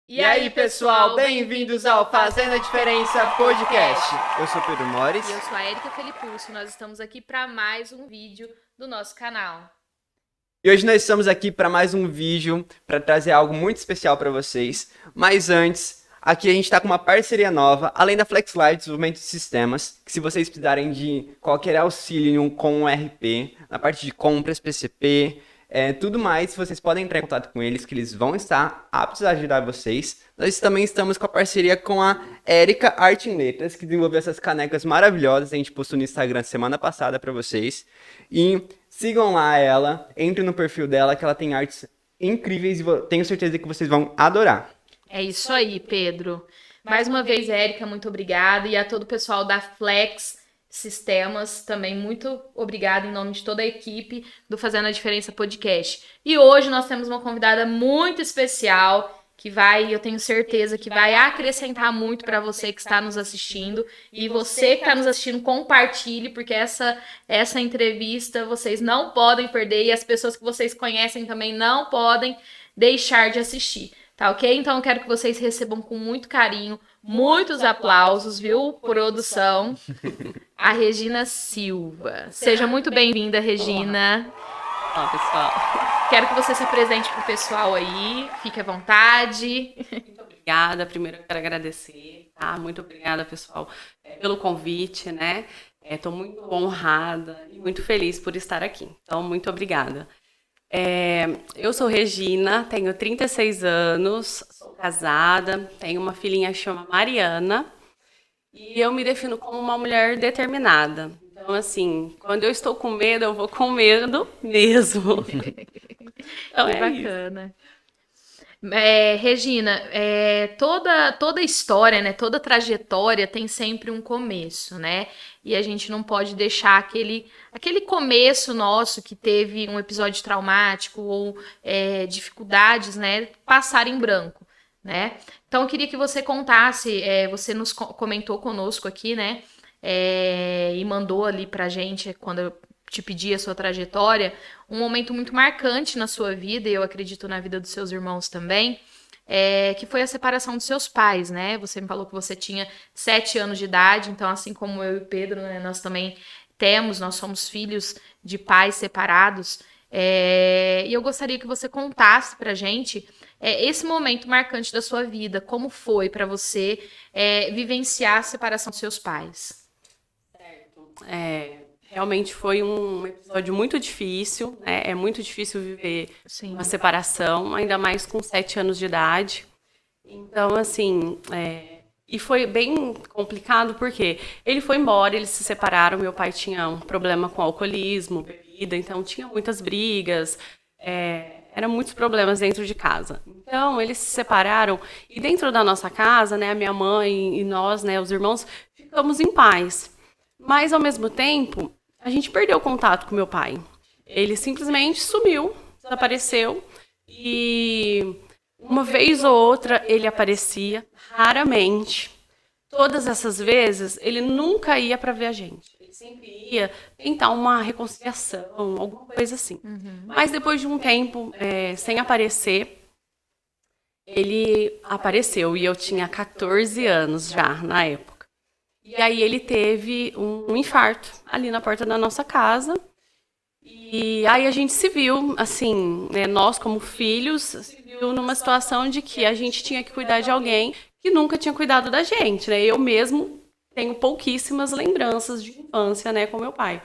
E aí, pessoal, bem-vindos ao Fazendo a Diferença Podcast. Eu sou Pedro Mores. E eu sou a Erika Felipulso. Nós estamos aqui para mais um vídeo do nosso canal. E hoje nós estamos aqui para mais um vídeo, para trazer algo muito especial para vocês. Mas antes, aqui a gente está com uma parceria nova, além da FlexLight Desenvolvimento de Sistemas, que se vocês precisarem de qualquer auxílio com o RP, na parte de compras, PCP, tudo mais, vocês podem entrar em contato com eles, que eles vão estar aptos a ajudar vocês. Nós também estamos com a parceria com a Erika Arte em Letras, que desenvolveu essas canecas maravilhosas. A gente postou no Instagram semana passada para vocês. E sigam lá ela, entrem no perfil dela, que ela tem artes incríveis e tenho certeza que vocês vão adorar. É isso aí, Pedro. Mais uma vez, Erika, muito obrigada. E a todo o pessoal da Flex Sistemas, também muito obrigada em nome de toda a equipe do Fazendo a Diferença Podcast. E hoje nós temos uma convidada muito especial que eu tenho certeza que vai acrescentar muito para você que está nos assistindo. E você que está nos assistindo, compartilhe, porque essa entrevista vocês não podem perder e as pessoas que vocês conhecem também não podem deixar de assistir. Tá ok? Então eu quero que vocês recebam com muito carinho, muitos aplausos, viu, produção, a Regina Silva. Seja muito bem-vinda, Regina. Olá, pessoal. Quero que você se apresente pro pessoal aí, fique à vontade. Muito obrigada. Primeiro eu quero agradecer, tá? Muito obrigada, pessoal, pelo convite, né? Estou muito honrada e muito feliz por estar aqui. Então, muito obrigada. Eu sou Regina, tenho 36 anos, sou casada, tenho uma filhinha que chama Mariana e eu me defino como uma mulher determinada. Então, assim, quando eu estou com medo, eu vou com medo mesmo. Então, que bacana. Regina, toda história, né, toda trajetória tem sempre um começo, né? E a gente não pode deixar aquele começo nosso que teve um episódio traumático ou dificuldades, né, passar em branco, né? Então eu queria que você contasse, você nos comentou conosco aqui, né? E mandou ali pra gente, quando eu te pedi a sua trajetória, um momento muito marcante na sua vida, e eu acredito na vida dos seus irmãos também, que foi a separação dos seus pais, né? Você me falou que você tinha 7 anos de idade, então assim como eu e o Pedro, né, nós somos filhos de pais separados, e eu gostaria que você contasse pra gente esse momento marcante da sua vida, como foi para você vivenciar a separação dos seus pais. Realmente foi um episódio muito difícil, né? É muito difícil viver Sim. uma separação, ainda mais com 7 anos de idade. Então, assim, e foi bem complicado porque ele foi embora, eles se separaram, meu pai tinha um problema com alcoolismo, bebida, então tinha muitas brigas, eram muitos problemas dentro de casa. Então, eles se separaram e dentro da nossa casa, né, a minha mãe e nós, né, os irmãos, ficamos em paz. Mas, ao mesmo tempo, a gente perdeu o contato com meu pai. Ele simplesmente sumiu, desapareceu. E uma vez ou outra ele aparecia, raramente. Todas essas vezes, ele nunca ia para ver a gente. Ele sempre ia tentar uma reconciliação, alguma coisa assim. Uhum. Mas depois de um tempo, sem aparecer, ele apareceu. E eu tinha 14 anos já, na época. E aí ele teve um infarto ali na porta da nossa casa. E aí a gente se viu, assim, né, nós como filhos, se viu numa situação de que a gente tinha que cuidar de alguém que nunca tinha cuidado da gente, né? Eu mesmo tenho pouquíssimas lembranças de infância, né, com meu pai.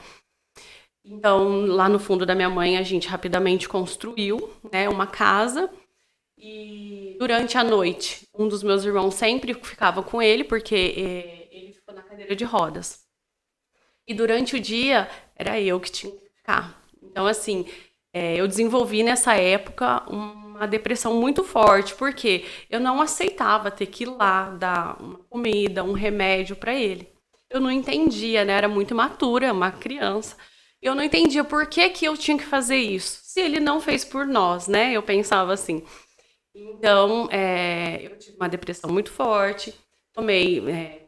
Então, lá no fundo da minha mãe, a gente rapidamente construiu, né, uma casa. E durante a noite, um dos meus irmãos sempre ficava com ele, porque na cadeira de rodas. E durante o dia, era eu que tinha que ficar. Então, assim, eu desenvolvi nessa época uma depressão muito forte, porque eu não aceitava ter que ir lá dar uma comida, um remédio para ele. Eu não entendia, né? Era muito imatura, uma criança. Eu não entendia por que eu tinha que fazer isso, se ele não fez por nós, né? Eu pensava assim. Então, eu tive uma depressão muito forte, tomei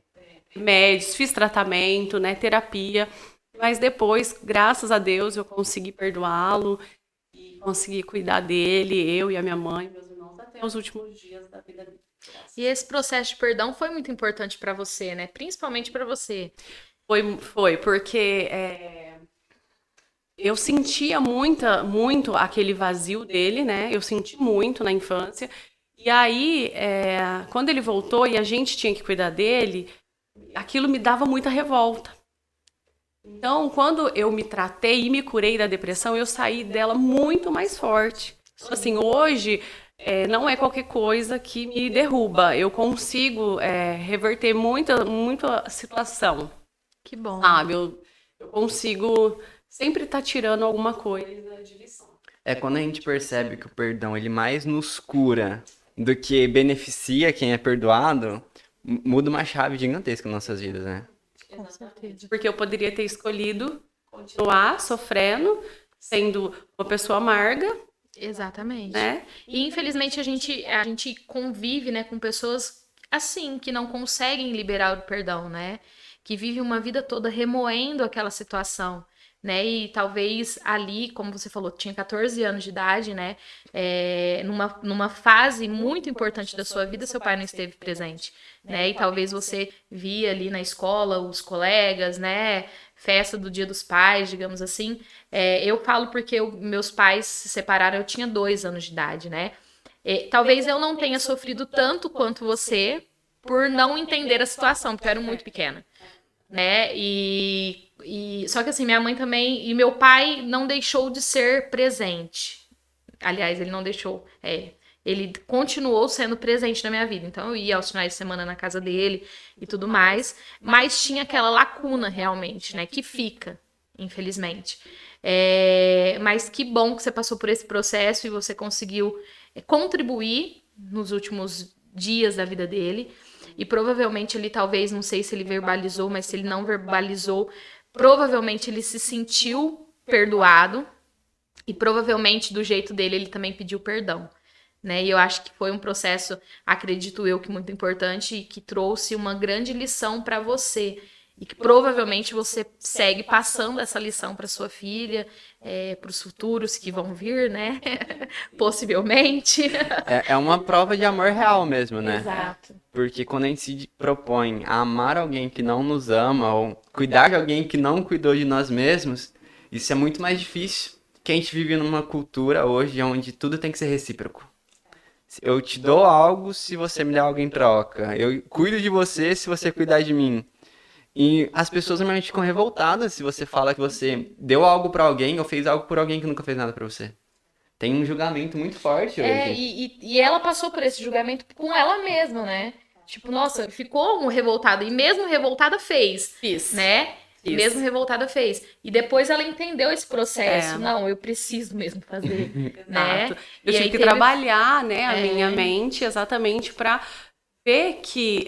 remédios, fiz tratamento, né, terapia, mas depois, graças a Deus, eu consegui perdoá-lo e consegui cuidar dele, eu e a minha mãe, meus irmãos, até os últimos dias da vida dele. E esse processo de perdão foi muito importante para você, né? Principalmente para você. Foi porque eu sentia muito aquele vazio dele, né? Eu senti muito na infância. E aí, quando ele voltou e a gente tinha que cuidar dele, aquilo me dava muita revolta. Então, quando eu me tratei e me curei da depressão, eu saí dela muito mais forte. Então, assim, hoje, não é qualquer coisa que me derruba. Eu consigo reverter muita situação. Que bom. Sabe? Eu consigo sempre estar tirando alguma coisa de lição. É quando a gente percebe que o perdão ele mais nos cura do que beneficia quem é perdoado, muda uma chave gigantesca nas nossas vidas, né? Com certeza. Porque eu poderia ter escolhido continuar sofrendo, sendo uma pessoa amarga, Exatamente. né? E infelizmente a gente convive, né, com pessoas assim, que não conseguem liberar o perdão, né? Que vivem uma vida toda remoendo aquela situação, né? E talvez ali, como você falou, tinha 14 anos de idade, né? Numa fase muito importante da sua vida, seu pai não esteve presente, né? E talvez você via ali na escola os colegas, né? Festa do Dia dos Pais, digamos assim. Eu falo porque meus pais se separaram, eu tinha 2 anos de idade, né? Talvez eu não tenha sofrido tanto quanto você por não entender a situação, porque eu era muito pequena, né? Só que assim, minha mãe também e meu pai não deixou de ser presente. Aliás, ele não deixou, ele continuou sendo presente na minha vida. Então eu ia aos finais de semana na casa dele e tudo mais, mas tinha aquela lacuna realmente, né? Que fica, infelizmente. Mas que bom que você passou por esse processo e você conseguiu contribuir nos últimos dias da vida dele. E provavelmente ele talvez, não sei se ele verbalizou, mas se ele não verbalizou, provavelmente ele se sentiu perdoado e provavelmente do jeito dele ele também pediu perdão, né? E eu acho que foi um processo, acredito eu, que muito importante e que trouxe uma grande lição para você e que provavelmente você segue passando essa lição para sua filha, para os futuros que vão vir, né? Possivelmente. É uma prova de amor real mesmo, né? Exato. Porque quando a gente se propõe a amar alguém que não nos ama ou cuidar de alguém que não cuidou de nós mesmos, isso é muito mais difícil. Que a gente vive numa cultura hoje onde tudo tem que ser recíproco. Eu te dou algo se você me der algo em troca. Eu cuido de você se você cuidar de mim. E as pessoas normalmente ficam revoltadas se você fala que você deu algo pra alguém ou fez algo por alguém que nunca fez nada pra você. Tem um julgamento muito forte hoje. E ela passou por esse julgamento com ela mesma, né? Tipo, nossa, ficou revoltada. E mesmo revoltada fez. Fiz. Né? Isso. Mesmo revoltada fez. E depois ela entendeu esse processo. Não, eu preciso mesmo fazer. Né? Exato. Eu E tive aí que teve- trabalhar, né, a minha mente exatamente para ver que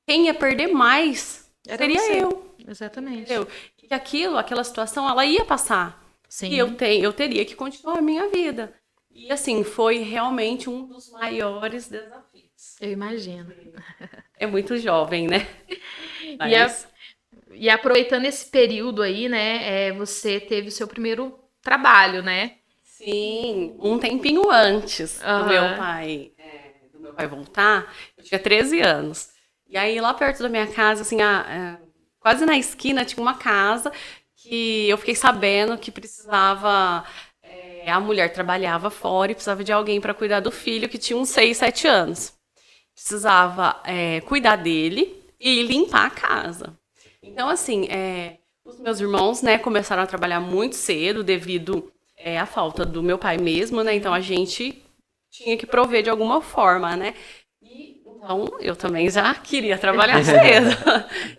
quem ia perder mais Era seria você. eu. Exatamente. Entendeu? Que aquela situação, ela ia passar. Sim. E eu teria que continuar a minha vida. E assim, foi realmente um dos maiores desafios. Eu imagino. É muito jovem, né? E aproveitando esse período aí, né, você teve o seu primeiro trabalho, né? Sim, um tempinho antes do meu pai voltar, eu tinha 13 anos. E aí, lá perto da minha casa, assim, quase na esquina, tinha uma casa que eu fiquei sabendo que precisava... a mulher trabalhava fora e precisava de alguém para cuidar do filho, que tinha uns 6, 7 anos. Precisava cuidar dele e limpar a casa. Então, assim, os meus irmãos, né, começaram a trabalhar muito cedo devido à falta do meu pai mesmo, né? Então, a gente tinha que prover de alguma forma, né? Então, eu também já queria trabalhar cedo.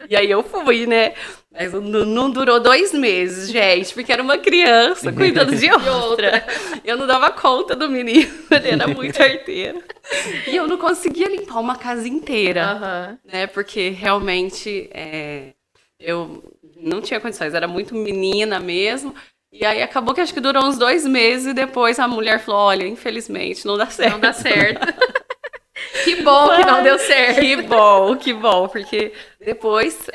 E aí eu fui, né? Mas não durou 2 meses, gente, porque era uma criança cuidando de outra. Eu não dava conta do menino, ele era muito arteiro. E eu não conseguia limpar uma casa inteira, né? Porque realmente eu não tinha condições, era muito menina mesmo. E aí acabou que acho que durou uns 2 meses e depois a mulher falou, olha, infelizmente não dá certo. Não dá certo. Que bom que não deu certo. Que bom, porque depois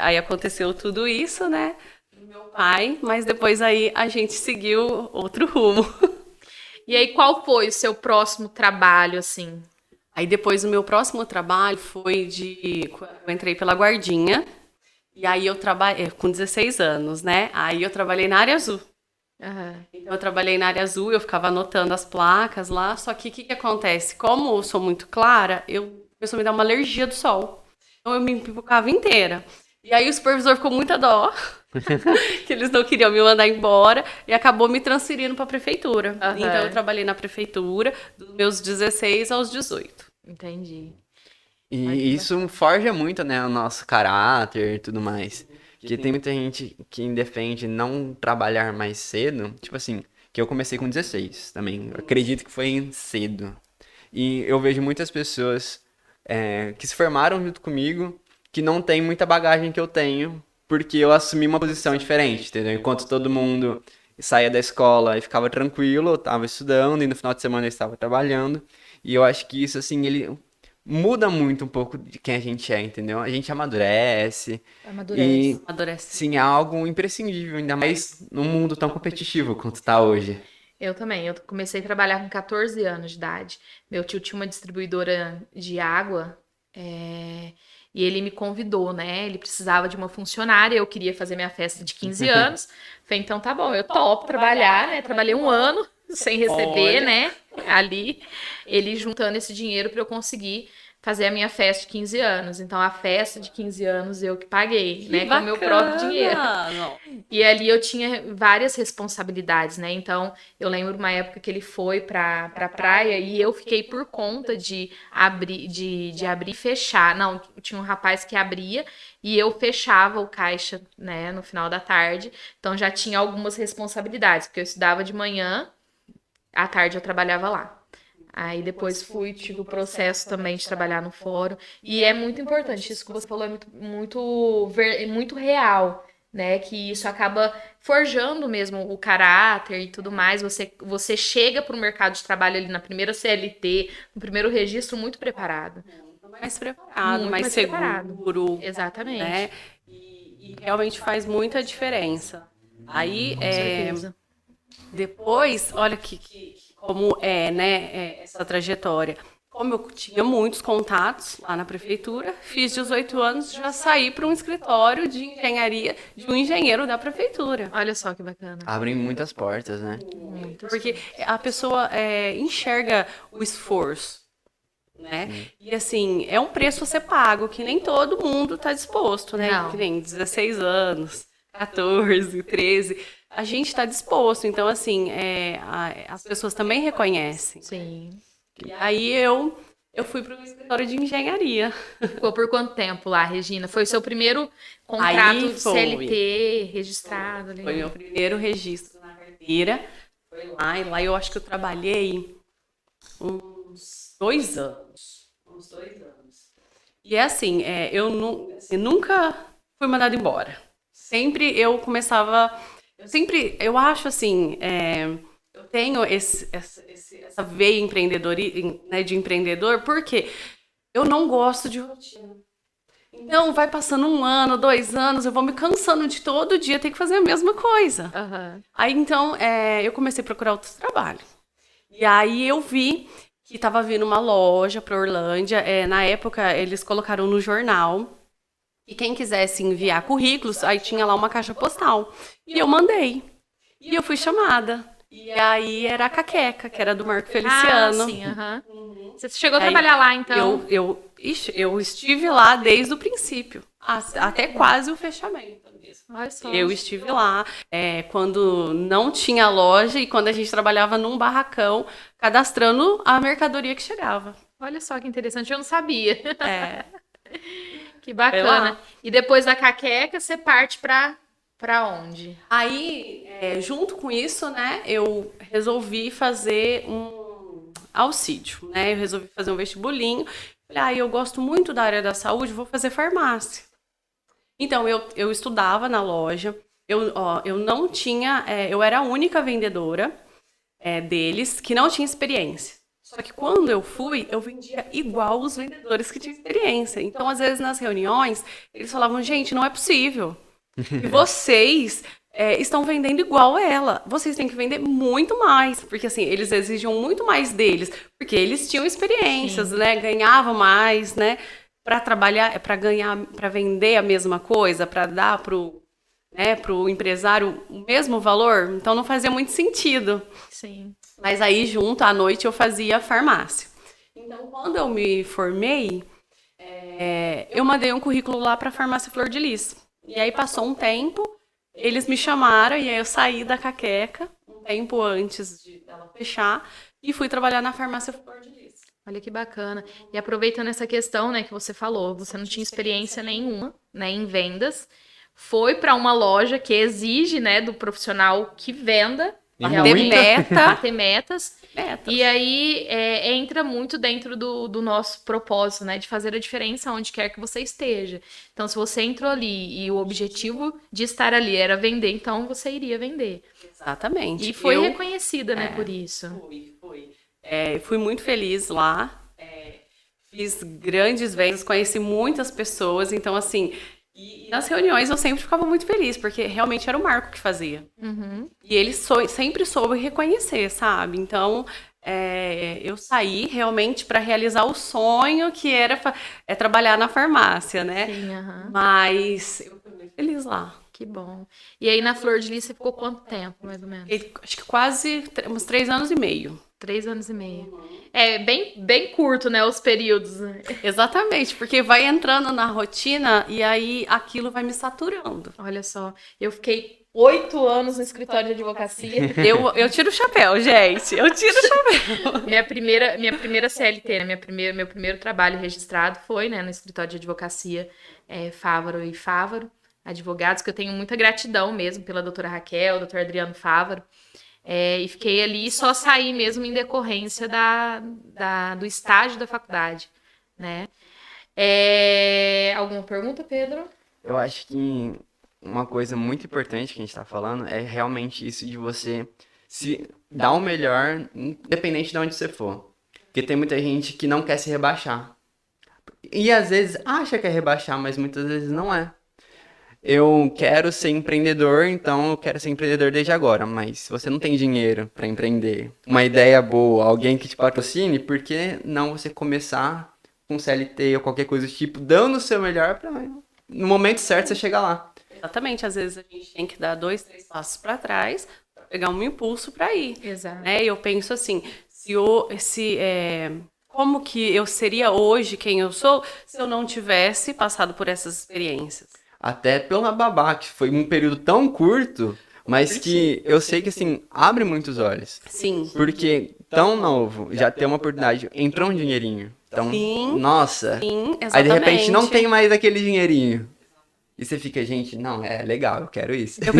aí aconteceu tudo isso, né, do meu pai, mas depois aí a gente seguiu outro rumo. E aí, qual foi o seu próximo trabalho, assim? Aí depois o meu próximo trabalho foi eu entrei pela guardinha, e aí eu trabalhei com 16 anos, né? Aí eu trabalhei na área azul. Aham. Então eu trabalhei na área azul, eu ficava anotando as placas lá, só que o que acontece? Como eu sou muito clara, começou a me dar uma alergia do sol. Então eu me empipocava inteira. E aí o supervisor ficou muita dó, que eles não queriam me mandar embora, e acabou me transferindo para a prefeitura. Aham. Então eu trabalhei na prefeitura dos meus 16 aos 18. Entendi. E isso forja muito, né, o nosso caráter e tudo mais. Porque tem muita gente que defende não trabalhar mais cedo. Tipo assim, que eu comecei com 16 também. Eu acredito que foi cedo. E eu vejo muitas pessoas que se formaram junto comigo, que não tem muita bagagem que eu tenho, porque eu assumi uma posição diferente, entendeu? Enquanto todo mundo saía da escola e ficava tranquilo, eu estava estudando e no final de semana eu estava trabalhando. E eu acho que isso, assim, ele muda muito um pouco de quem a gente é, entendeu? A gente amadurece. Amadurece. Adolescente. Sim, é algo imprescindível, ainda mais num mundo tão competitivo quanto tá hoje. Eu também. Eu comecei a trabalhar com 14 anos de idade. Meu tio tinha uma distribuidora de água, e ele me convidou, né? Ele precisava de uma funcionária, eu queria fazer minha festa de 15 anos. Falei, então tá bom, eu topo trabalhar, né? Trabalhei um ano sem receber, Olha. né? Ali, ele juntando esse dinheiro para eu conseguir fazer a minha festa de 15 anos. Então, a festa de 15 anos eu que paguei, né? Com o meu próprio dinheiro. Não. E ali eu tinha várias responsabilidades, né? Então, eu lembro uma época que ele foi pra praia e eu fiquei por conta de abrir, de abrir e fechar. Não, tinha um rapaz que abria e eu fechava o caixa, né, no final da tarde. Então, já tinha algumas responsabilidades, porque eu estudava de manhã, à tarde eu trabalhava lá. Aí depois tive o processo também de trabalhar no fórum. E é muito importante, isso que você falou é muito real, né? Que isso acaba forjando mesmo o caráter e tudo mais. Você chega para o mercado de trabalho ali na primeira CLT, no primeiro registro, muito preparado. Mais preparado, Muito mais mais seguro, preparado. Exatamente. né? E realmente faz muita diferença. Aí, Com certeza. depois, olha como é, né, essa trajetória. Como eu tinha muitos contatos lá na prefeitura, fiz 18 anos, já saí para um escritório de engenharia de um engenheiro da prefeitura. Olha só que bacana. Abrem muitas portas, né? Muito. Porque a pessoa enxerga o esforço, né? E assim, é um preço a ser pago que nem todo mundo está disposto, né? Não. Que nem 16 anos, 14, 13. A gente está disposto. Então, assim, as pessoas também reconhecem. Sim. E aí eu fui para o escritório de engenharia. Ficou por quanto tempo lá, Regina? Foi o seu primeiro contrato Aí de foi. CLT registrado ali? Foi meu primeiro registro na carteira. Foi lá, e lá eu acho que eu trabalhei uns 2 anos. Uns 2 anos. E é assim, eu nunca fui mandada embora. Sempre eu começava... Eu acho assim, eu tenho essa veia né, de empreendedor, porque eu não gosto de rotina. Então, vai passando 1 ano, 2 anos, eu vou me cansando de todo dia ter que fazer a mesma coisa. Aham. Aí, então, eu comecei a procurar outro trabalho. E aí eu vi que estava vindo uma loja para Orlândia. Na época, eles colocaram no jornal. E quem quisesse enviar currículos, aí tinha lá uma caixa postal. E eu mandei. E eu fui chamada. E aí era a Caqueca, que era do Marco Feliciano. Ah, sim, aham. Você chegou a Aí trabalhar lá, então? Eu estive lá desde o princípio, até quase o fechamento mesmo. Olha só. Eu estive lá quando não tinha loja e quando a gente trabalhava num barracão, cadastrando a mercadoria que chegava. Olha só que interessante, eu não sabia. É, Que Foi bacana. lá. E depois da Caqueca, você parte pra onde? Aí, junto com isso, né, eu resolvi fazer um auxílio, né? Eu resolvi fazer um vestibulinho. Falei, eu gosto muito da área da saúde, vou fazer farmácia. Então, eu estudava na loja, eu não tinha, eu era a única vendedora deles que não tinha experiência. Só que quando eu fui, eu vendia igual os vendedores que tinham experiência. Então, às vezes, nas reuniões, eles falavam, gente, não é possível. E vocês estão vendendo igual ela. Vocês têm que vender muito mais, porque assim, eles exigiam muito mais deles, porque eles tinham experiências, né? Ganhavam mais, né? Para trabalhar, para ganhar, para vender a mesma coisa, para dar pro empresário o mesmo valor, então não fazia muito sentido. Sim. Mas aí, junto, à noite, eu fazia farmácia. Então, quando eu me formei, eu mandei um currículo lá para a farmácia Flor de Lis. E aí, passou um tempo, eles me chamaram, e aí eu saí da Caqueca, um tempo antes dela fechar, e fui trabalhar na farmácia Flor de Lis. Olha que bacana. E aproveitando essa questão, né, que você falou, você não tinha experiência nenhuma, né, em vendas, foi para uma loja que exige, né, do profissional que venda, bater metas. E aí entra muito dentro do nosso propósito, né, de fazer a diferença onde quer que você esteja. Então, se você entrou ali e o objetivo de estar ali era vender, então você iria vender. Exatamente. E foi reconhecida, né, por isso. Foi. Fui muito feliz lá. Fiz grandes vendas, conheci muitas pessoas, então assim... E nas reuniões eu sempre ficava muito feliz, porque realmente era o Marco que fazia. Uhum. E ele sempre soube reconhecer, sabe? Então, eu saí realmente para realizar o sonho que era trabalhar na farmácia, né? Sim, uhum. Mas eu fui muito feliz lá. Que bom. E aí na Flor de Lis você ficou quanto tempo, mais ou menos? Acho que quase uns 3 anos e meio. 3 anos e meio. É bem curto, né, os períodos. Exatamente, porque vai entrando na rotina e aí aquilo vai me saturando. Olha só, eu fiquei 8 anos no escritório de advocacia. Eu tiro o chapéu, gente. Eu tiro o chapéu. Minha primeira CLT, né, meu primeiro trabalho registrado foi, né, no escritório de advocacia Fávaro e Fávaro, advogados, que eu tenho muita gratidão mesmo pela doutora Raquel, doutor Adriano Fávaro. E fiquei ali e só saí mesmo em decorrência do estágio da faculdade, né? Alguma pergunta, Pedro? Eu acho que uma coisa muito importante que a gente está falando é realmente isso de você se dar o melhor, independente de onde você for. Porque tem muita gente que não quer se rebaixar. E às vezes acha que é rebaixar, mas muitas vezes não é. Eu quero ser empreendedor, então eu quero ser empreendedor desde agora. Mas se você não tem dinheiro para empreender, uma ideia boa, alguém que te patrocine, por que não você começar com CLT ou qualquer coisa do tipo, dando o seu melhor para no momento certo você chegar lá? Exatamente, às vezes a gente tem que dar 2, 3 passos para trás, para pegar um impulso para ir. Exato. Eu penso assim, como que eu seria hoje quem eu sou se eu não tivesse passado por essas experiências? Até pela babá, que foi um período tão curto, mas que eu sei que, assim, abre muitos olhos. Sim. Porque tão novo, já ter uma oportunidade, entrou um dinheirinho. Então, sim, nossa. Sim, exatamente. Aí, de repente, não tem mais aquele dinheirinho. E você fica, gente, não, é legal, eu quero isso. Eu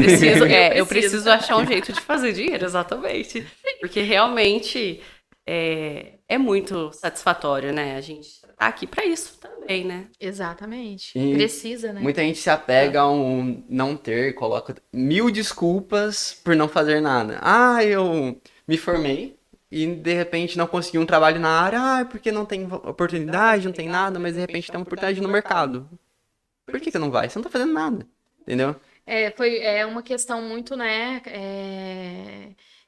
preciso achar um jeito de fazer dinheiro, exatamente. Porque realmente é muito satisfatório, né? A gente tá aqui para isso também, né? Exatamente. E precisa, né? Muita gente se apega a um não ter, coloca 1000 desculpas por não fazer nada. Eu me formei e de repente não consegui um trabalho na área, porque não tem oportunidade, não tem nada, mas de repente tem uma oportunidade no mercado. Por que não vai? Você não tá fazendo nada, entendeu? Foi uma questão muito, né,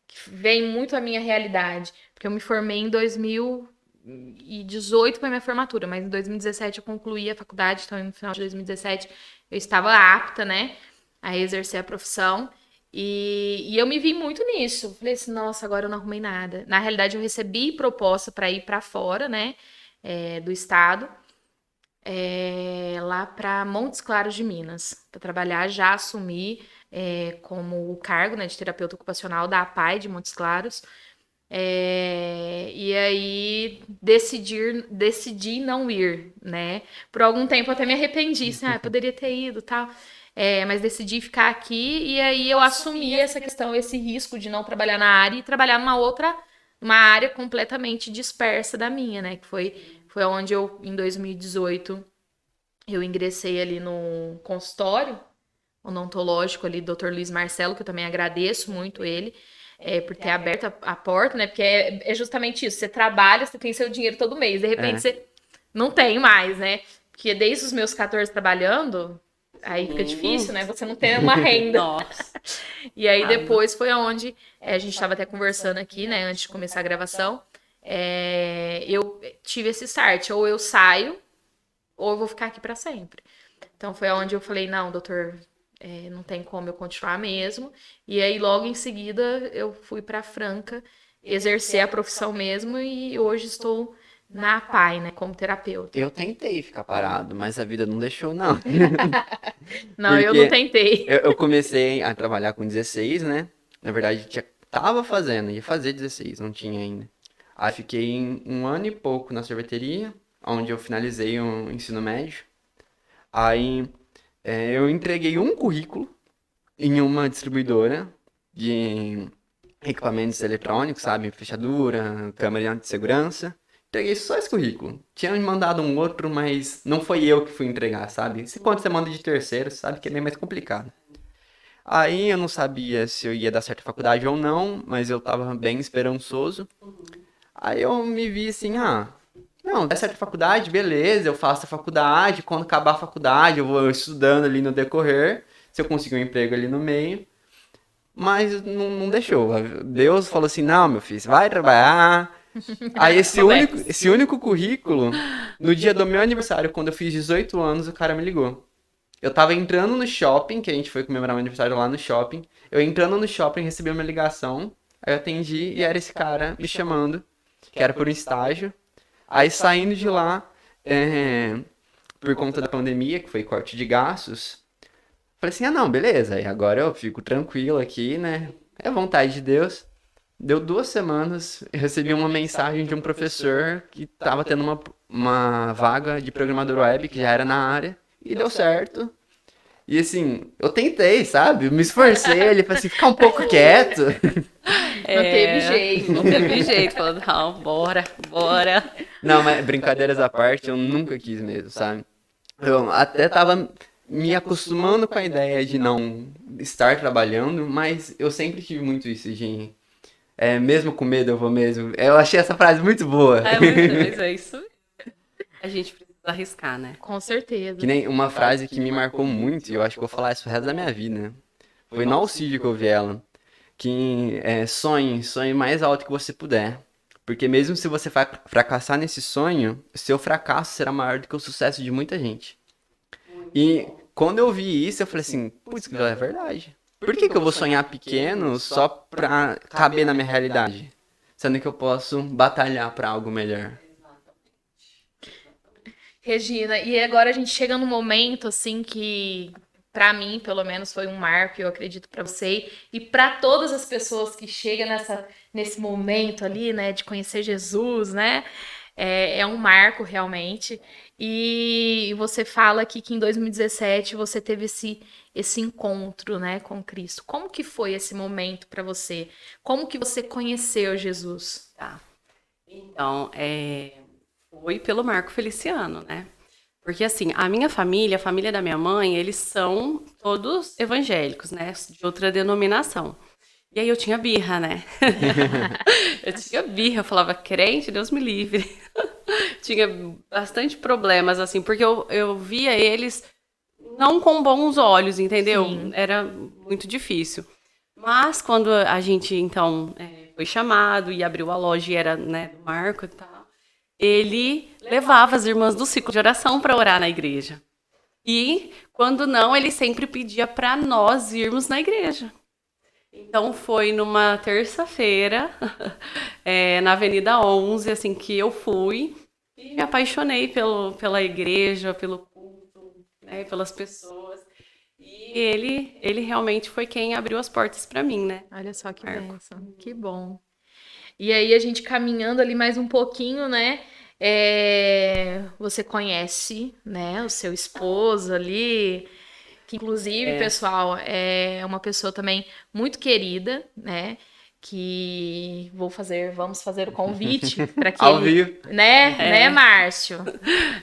que vem muito à minha realidade, porque eu me formei em 2018 foi minha formatura, mas em 2017 eu concluí a faculdade, então no final de 2017 eu estava apta, né, a exercer a profissão, e eu me vi muito nisso. Falei assim, nossa, agora eu não arrumei nada. Na realidade, eu recebi proposta para ir para fora, né, do estado, lá para Montes Claros de Minas, para trabalhar, já assumi como o cargo, né, de terapeuta ocupacional da APAE de Montes Claros. E aí decidi não ir, né? Por algum tempo eu até me arrependi, assim, eu poderia ter ido, tal. Mas decidi ficar aqui e aí eu assumi essa questão, esse risco de não trabalhar na área e trabalhar numa área completamente dispersa da minha, né? Que foi onde eu, em 2018, eu ingressei ali no consultório odontológico ali, Dr. Luiz Marcelo, que eu também agradeço muito ele, por ter aberto a porta, né? Porque é justamente isso, você trabalha, você tem seu dinheiro todo mês, de repente você não tem mais, né? Porque desde os meus 14 trabalhando, Aí fica difícil, né? Você não tem uma renda. Nossa. E aí depois foi onde a gente estava até conversando aqui, né? Antes de começar a gravação. Eu tive esse start. Ou eu saio, ou eu vou ficar aqui para sempre. Então foi onde eu falei, não, doutor, não tem como eu continuar mesmo. E aí logo em seguida eu fui para Franca exercer a profissão mesmo e hoje estou na APAE, né, como terapeuta. Eu tentei ficar parado, mas a vida não deixou, não. Não, eu não tentei. Eu comecei a trabalhar com 16, né? Na verdade, tava fazendo, ia fazer 16, não tinha ainda. Aí fiquei um ano e pouco na sorveteria, onde eu finalizei o ensino médio. Aí eu entreguei um currículo em uma distribuidora de equipamentos eletrônicos, sabe? Fechadura, câmera de segurança. Entreguei só esse currículo. Tinha me mandado um outro, mas não foi eu que fui entregar, sabe? Se quando você manda de terceiro, sabe que é bem mais complicado. Aí eu não sabia se eu ia dar certa faculdade ou não, mas eu tava bem esperançoso. Aí eu me vi assim, não, dá certa faculdade, beleza, eu faço a faculdade, quando acabar a faculdade eu vou estudando ali no decorrer, se eu conseguir um emprego ali no meio. Mas não deixou. Deus falou assim, não, meu filho, você vai trabalhar. Aí esse único currículo, no dia do meu aniversário, quando eu fiz 18 anos, o cara me ligou. Eu tava entrando no shopping, que a gente foi comemorar meu aniversário lá no shopping. Eu entrando no shopping, recebi uma ligação, aí eu atendi e era esse cara me chamando, que era por um estágio. Aí saindo de lá, por conta da pandemia, que foi corte de gastos, falei assim, não, beleza, aí agora eu fico tranquilo aqui, né? É vontade de Deus. Deu 2 semanas, eu recebi uma mensagem de um professor que tava tendo uma vaga de programador web, que já era na área, e deu certo. E assim, eu tentei, sabe? Me esforcei, ele falou assim, ficar um pouco quieto. Não teve jeito. Não teve jeito. Falando, não, bora. Não, mas brincadeiras à parte, eu nunca quis mesmo, sabe? Eu até tava me acostumando com a ideia de não estar trabalhando, mas eu sempre tive muito isso de... mesmo com medo eu vou mesmo. Eu achei essa frase muito boa. Mas é isso. A gente precisa arriscar, né? Com certeza. Que nem uma frase que me marcou muito, e eu acho que eu vou falar isso o resto da minha vida, né? Foi no Alcide que eu ouvi ela. Que sonhe mais alto que você puder. Porque mesmo se você fracassar nesse sonho, seu fracasso será maior do que o sucesso de muita gente. E quando eu vi isso, eu falei assim, putz, é verdade. Por que eu vou sonhar pequeno só pra caber na minha realidade? Sendo que eu posso batalhar pra algo melhor. Regina, e agora a gente chega num momento assim que pra mim, pelo menos, foi um marco, eu acredito pra você e pra todas as pessoas que chegam nesse momento ali, né, de conhecer Jesus, né? É um marco realmente. E você fala aqui que em 2017 você teve esse encontro, né, com Cristo. Como que foi esse momento pra você? Como que você conheceu Jesus? Tá. Então, foi pelo Marco Feliciano, né? Porque assim, a família da minha mãe, eles são todos evangélicos, né? De outra denominação. E aí eu tinha birra, né? Eu falava, crente, Deus me livre. Tinha bastante problemas, assim, porque eu via eles não com bons olhos, entendeu? Sim. Era muito difícil. Mas quando a gente, então, foi chamado e abriu a loja e era, né, do Marco e tal, ele levava as irmãs do ciclo de oração para orar na igreja. E, quando não, ele sempre pedia para nós irmos na igreja. Então, foi numa terça-feira, na Avenida 11, assim, que eu fui e me apaixonei pela igreja, pelo culto, né, pelas pessoas. E ele realmente foi quem abriu as portas para mim, né? Olha só que Marco. bênção, que bom. E aí a gente caminhando ali mais um pouquinho, né? Você conhece, né, o seu esposo ali, que inclusive, pessoal, é uma pessoa também muito querida, né? Que vamos fazer o convite para que Ao ele, vivo. né, Márcio?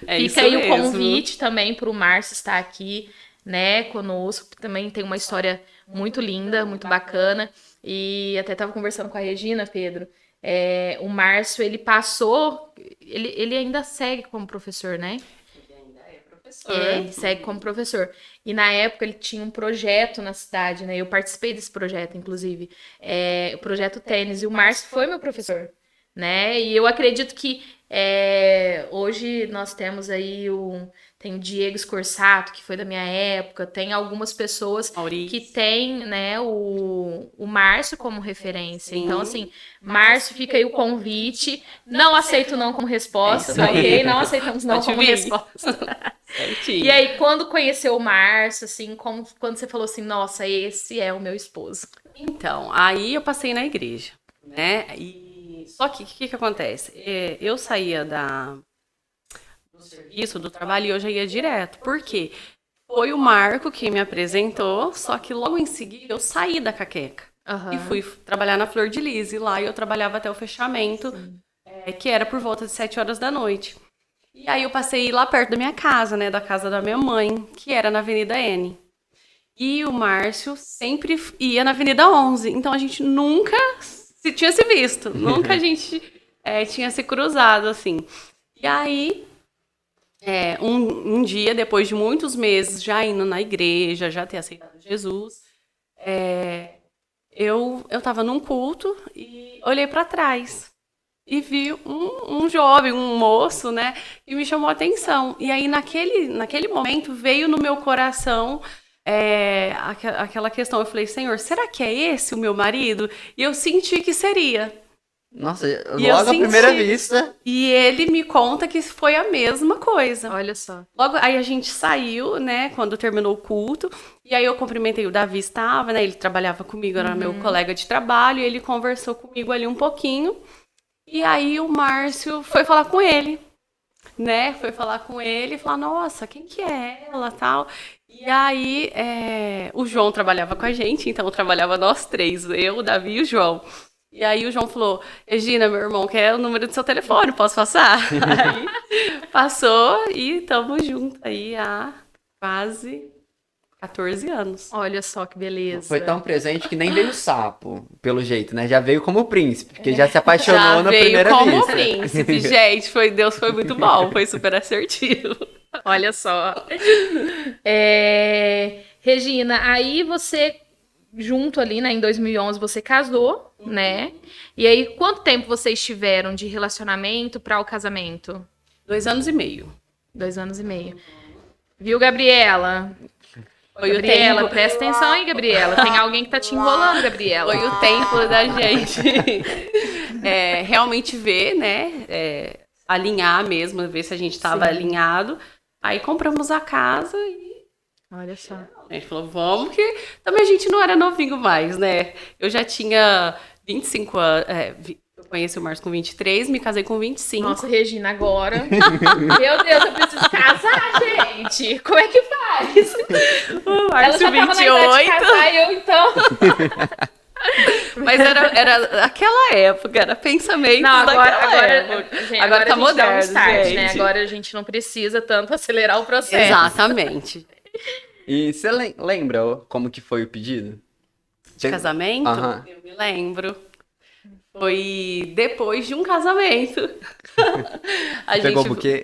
É Fica isso aí o mesmo. convite também para o Márcio estar aqui, né, conosco. Também tem uma história muito linda, muito bacana. E até estava conversando com a Regina, Pedro. O Márcio, ele passou... Ele ainda segue como professor, né? Ele ainda é professor. Ele segue como professor. E na época ele tinha um projeto na cidade, né? Eu participei desse projeto, inclusive. O projeto Tênis. E o Márcio foi meu professor, né? E eu acredito que hoje nós temos aí tem o Diego Scorsato, que foi da minha época, tem algumas pessoas Maurício. que têm, né, o Márcio como referência. Sim. Então, assim, Márcio, fica aí o convite. Não aceito não como resposta, É isso aí. ok? Não aceitamos não Pode como vir. resposta. Certinho. E aí, quando conheceu o Márcio, assim, quando você falou assim, nossa, esse é o meu esposo? Então, aí eu passei na igreja, né? Só que o que acontece? Eu saía do serviço, do trabalho, e eu já ia direto. Por quê? Foi o Marco que me apresentou, só que logo em seguida eu saí da Caqueca. E fui trabalhar na Flor de Lis. E lá eu trabalhava até o fechamento, que era por volta de 7 horas da noite. E aí eu passei lá perto da minha casa, né? Da casa da minha mãe, que era na Avenida N. E o Márcio sempre ia na Avenida 11. Então a gente nunca tinha se visto. Nunca a gente tinha se cruzado, assim. E aí, um dia, depois de muitos meses, já indo na igreja, já ter aceitado Jesus, eu estava num culto e olhei para trás. E vi um jovem, um moço, né? E me chamou a atenção. E aí, naquele momento, veio no meu coração aquela questão. Eu falei, Senhor, será que é esse o meu marido? E eu senti que seria. Nossa, E logo à primeira vista. E ele me conta que foi a mesma coisa. Olha só. Logo, aí a gente saiu, né, quando terminou o culto, e aí eu cumprimentei, o Davi estava, né, ele trabalhava comigo, era meu colega de trabalho, e ele conversou comigo ali um pouquinho, e aí o Márcio foi falar com ele, né, foi falar com ele e falar, nossa, quem que é ela, tal. E aí o João trabalhava com a gente, então trabalhava nós três, eu, o Davi e o João. E aí o João falou, Regina, meu irmão, quer o número do seu telefone, posso passar? Aí passou e estamos juntos aí há quase 14 anos. Olha só que beleza. Foi tão presente que nem veio sapo, pelo jeito, né? Já veio como príncipe, porque já se apaixonou Já na veio primeira como vista. príncipe, gente, Deus foi muito bom, foi super assertivo. Olha só. Regina, aí você, junto ali, né, em 2011, você casou, né? E aí, quanto tempo vocês tiveram de relacionamento para o casamento? 2 anos e meio. 2 anos e meio. Viu, Gabriela? Foi Gabriela, o tempo, presta atenção aí, Gabriela. Tem alguém que tá te enrolando, Gabriela. foi o tempo da gente realmente ver, né? Alinhar mesmo, ver se a gente estava alinhado. Aí compramos a casa e Olha só. a gente falou, vamos, que também a gente não era novinho mais, né? Eu já tinha 25 anos, eu conheci o Márcio com 23, me casei com 25. Nossa, Regina, agora. Meu Deus, eu preciso casar, gente. Como é que faz? O Ela já Márcio, tava na idade de casar, eu então. Mas era aquela época, era pensamento Não, daquela época. Gente, Agora tá a gente dá um moderno, start, gente. né? Agora a gente não precisa tanto acelerar o processo. Exatamente. E você lembra como que foi o pedido? De casamento? Aham. Eu me lembro. Foi depois de um casamento. Pegou o buquê?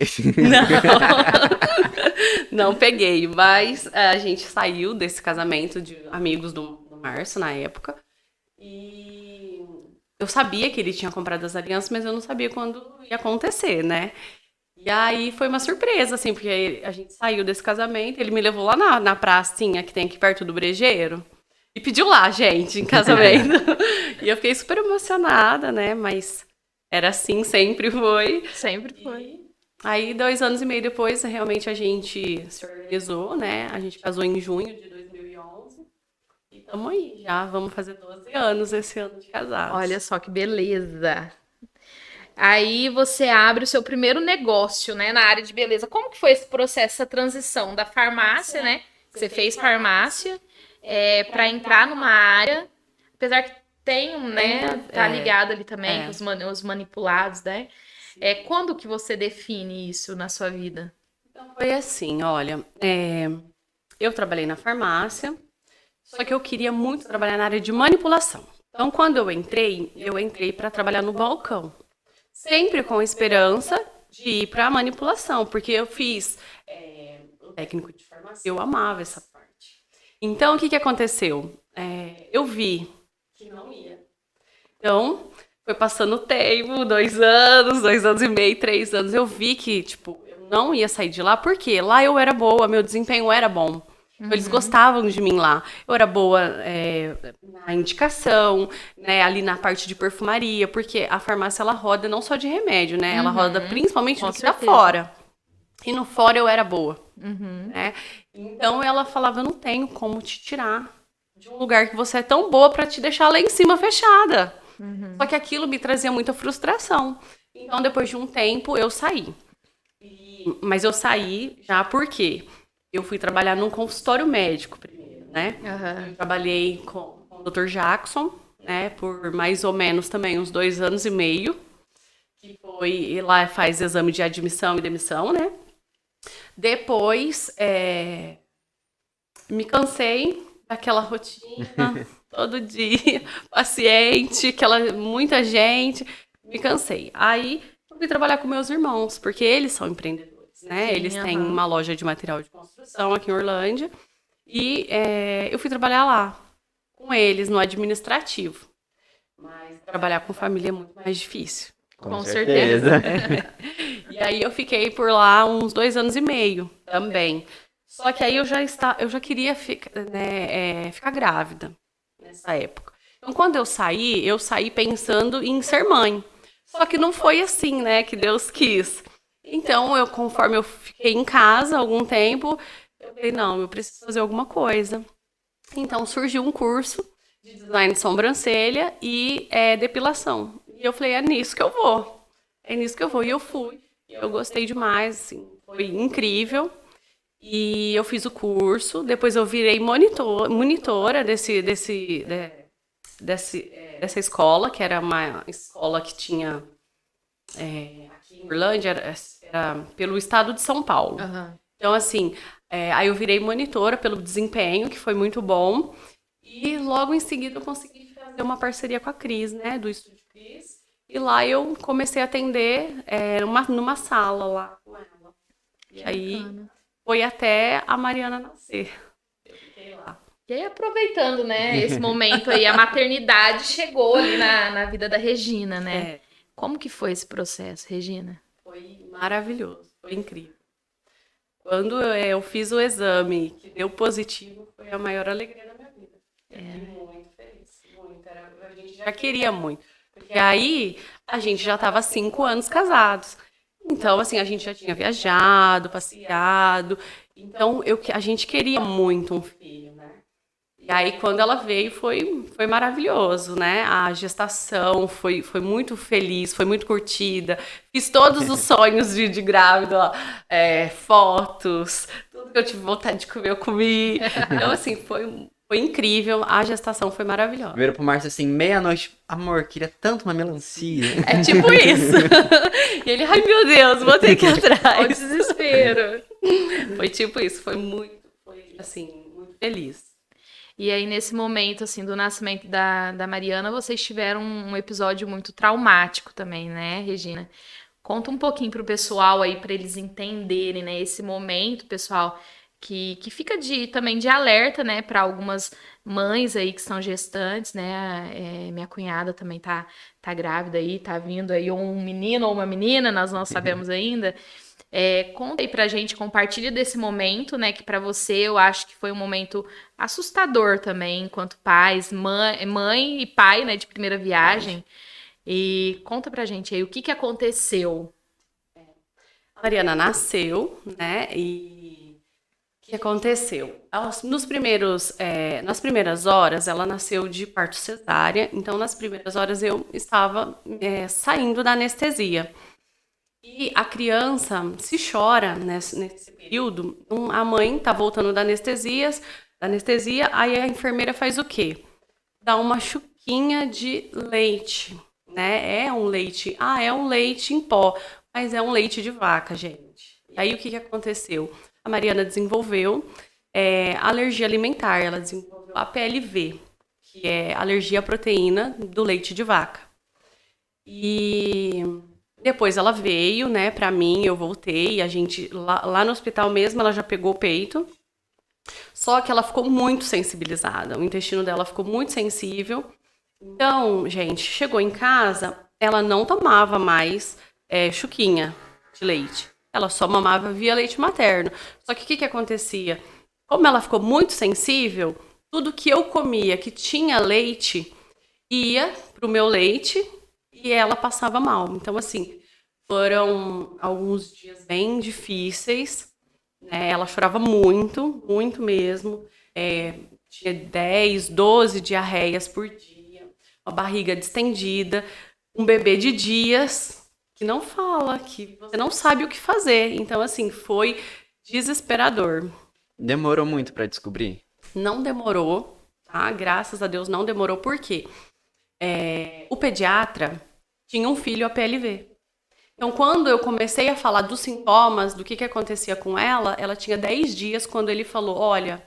Não peguei, mas a gente saiu desse casamento de amigos do Márcio na época. E eu sabia que ele tinha comprado as alianças, mas eu não sabia quando ia acontecer, né? E aí foi uma surpresa, assim, porque a gente saiu desse casamento, ele me levou lá na pracinha que tem aqui perto do Brejeiro. E pediu lá, gente, em casamento. E eu fiquei super emocionada, né? Mas era assim, sempre foi. Sempre foi. E aí, 2 anos e meio depois, realmente a gente se organizou, né? A gente casou em junho de 2011. E estamos aí, já vamos fazer 12 anos esse ano de casados. Olha só que beleza. Aí você abre o seu primeiro negócio, né, na área de beleza. Como que foi esse processo, essa transição da farmácia, né? Que você fez farmácia, para entrar numa área, apesar que tem, né, tá ligado ali também com os manipulados, né? Quando que você define isso na sua vida? Então foi assim, olha, eu trabalhei na farmácia, só que eu queria muito trabalhar na área de manipulação. Então, quando eu entrei para trabalhar no balcão. Sempre com a esperança de ir para a manipulação, porque eu fiz no técnico de farmácia. Eu amava essa parte. Então, o que aconteceu? Eu vi que não ia. Então, foi passando o tempo, 2 anos, 2 anos e meio, 3 anos. Eu vi que, tipo, eu não ia sair de lá, porque lá eu era boa, meu desempenho era bom. Eles gostavam de mim lá. Eu era boa na indicação, né, ali na parte de perfumaria, porque a farmácia, ela roda não só de remédio, né? Ela roda principalmente do que dá fora. E no fora eu era boa. Né? Então ela falava, eu não tenho como te tirar de um lugar que você é tão boa pra te deixar lá em cima fechada. Só que aquilo me trazia muita frustração. Então, depois de um tempo, eu saí. Mas eu saí já porque eu fui trabalhar num consultório médico primeiro, né? Eu trabalhei com o Dr. Jackson, né? Por mais ou menos também uns 2 anos e meio. Que foi, e lá faz exame de admissão e demissão, né? Depois, me cansei daquela rotina, todo dia, paciente, muita gente, me cansei. Aí, eu fui trabalhar com meus irmãos, porque eles são empreendedores, né? Sim, eles têm uma loja de material de construção aqui em Orlândia, e eu fui trabalhar lá, com eles, no administrativo. Mas trabalhar com família é muito mais difícil. Com certeza. E aí eu fiquei por lá uns 2 anos e meio também. Só que aí eu já queria ficar grávida nessa época. Então, quando eu saí pensando em ser mãe. Só que não foi assim, né, que Deus quis. Então, conforme eu fiquei em casa algum tempo, eu falei, não, eu preciso fazer alguma coisa. Então, surgiu um curso de design de sobrancelha e depilação. E eu falei, é nisso que eu vou. É nisso que eu vou. E eu fui. Eu gostei demais, assim, foi incrível. E eu fiz o curso, depois eu virei monitora dessa escola, que era uma escola que tinha aqui em Orlândia, era pelo estado de São Paulo. Então, assim, aí eu virei monitora pelo desempenho, que foi muito bom. E logo em seguida eu consegui fazer uma parceria com a Cris, né, do Estúdio Cris. E lá eu comecei a atender numa sala lá com ela. E aí foi até a Mariana nascer. Eu fiquei lá. E aí, aproveitando, né, esse momento aí, a maternidade chegou ali na vida da Regina, né? Como que foi esse processo, Regina? Foi maravilhoso, foi incrível. Quando eu fiz o exame que deu positivo, foi a maior alegria da minha vida. Eu fiquei muito feliz, muito. A gente já queria muito. Porque aí a gente já estava 5 anos casados. Então, assim, a gente já tinha viajado, passeado. Então, a gente queria muito um filho, né? E aí, quando ela veio, foi maravilhoso, né? A gestação foi muito feliz, foi muito curtida. Fiz todos os sonhos de grávida, ó, fotos, tudo que eu tive vontade de comer, eu comi. Então, assim, foi incrível, a gestação foi maravilhosa. Vieram pro Márcio assim, meia-noite, amor, queria tanto uma melancia. É tipo isso. E ele, ai meu Deus, vou ter que ir atrás. O desespero. Foi tipo isso, foi assim, muito feliz. E aí, nesse momento, assim, do nascimento da Mariana, vocês tiveram um episódio muito traumático também, né, Regina? Conta um pouquinho pro pessoal aí, para eles entenderem, né, esse momento, pessoal, que fica também de alerta, né, para algumas mães aí que são gestantes, né, minha cunhada também tá grávida aí, tá vindo aí um menino ou uma menina, nós não sabemos ainda. Conta aí pra gente, compartilha desse momento, né, que pra você eu acho que foi um momento assustador também, enquanto pais, mãe e pai, né, de primeira viagem. E conta pra gente aí o que aconteceu. A Mariana nasceu, né, e o que aconteceu? Nas primeiras horas, ela nasceu de parto cesárea, então nas primeiras horas eu estava saindo da anestesia. E a criança, se chora nesse período, a mãe tá voltando da anestesia, aí a enfermeira faz o quê? Dá uma chuquinha de leite, né? É um leite em pó, mas é um leite de vaca, gente. E aí o que aconteceu? A Mariana desenvolveu alergia alimentar, ela desenvolveu a APLV, que é alergia à proteína do leite de vaca. E Depois ela veio, né, pra mim, eu voltei, a gente, lá no hospital mesmo, ela já pegou o peito. Só que ela ficou muito sensibilizada, o intestino dela ficou muito sensível. Então, gente, chegou em casa, ela não tomava mais chuquinha de leite. Ela só mamava via leite materno. Só que o que acontecia? Como ela ficou muito sensível, tudo que eu comia que tinha leite ia pro meu leite e ela passava mal. Então, assim, foram alguns dias bem difíceis, né? Ela chorava muito, muito mesmo. Tinha 10, 12 diarreias por dia, uma barriga distendida, um bebê de dias que não fala, que você não sabe o que fazer. Então, assim, foi desesperador. Demorou muito pra descobrir? Não demorou, tá? Graças a Deus não demorou, por quê? O pediatra tinha um filho APLV. Então, quando eu comecei a falar dos sintomas, do que acontecia com ela, ela tinha 10 dias quando ele falou, olha,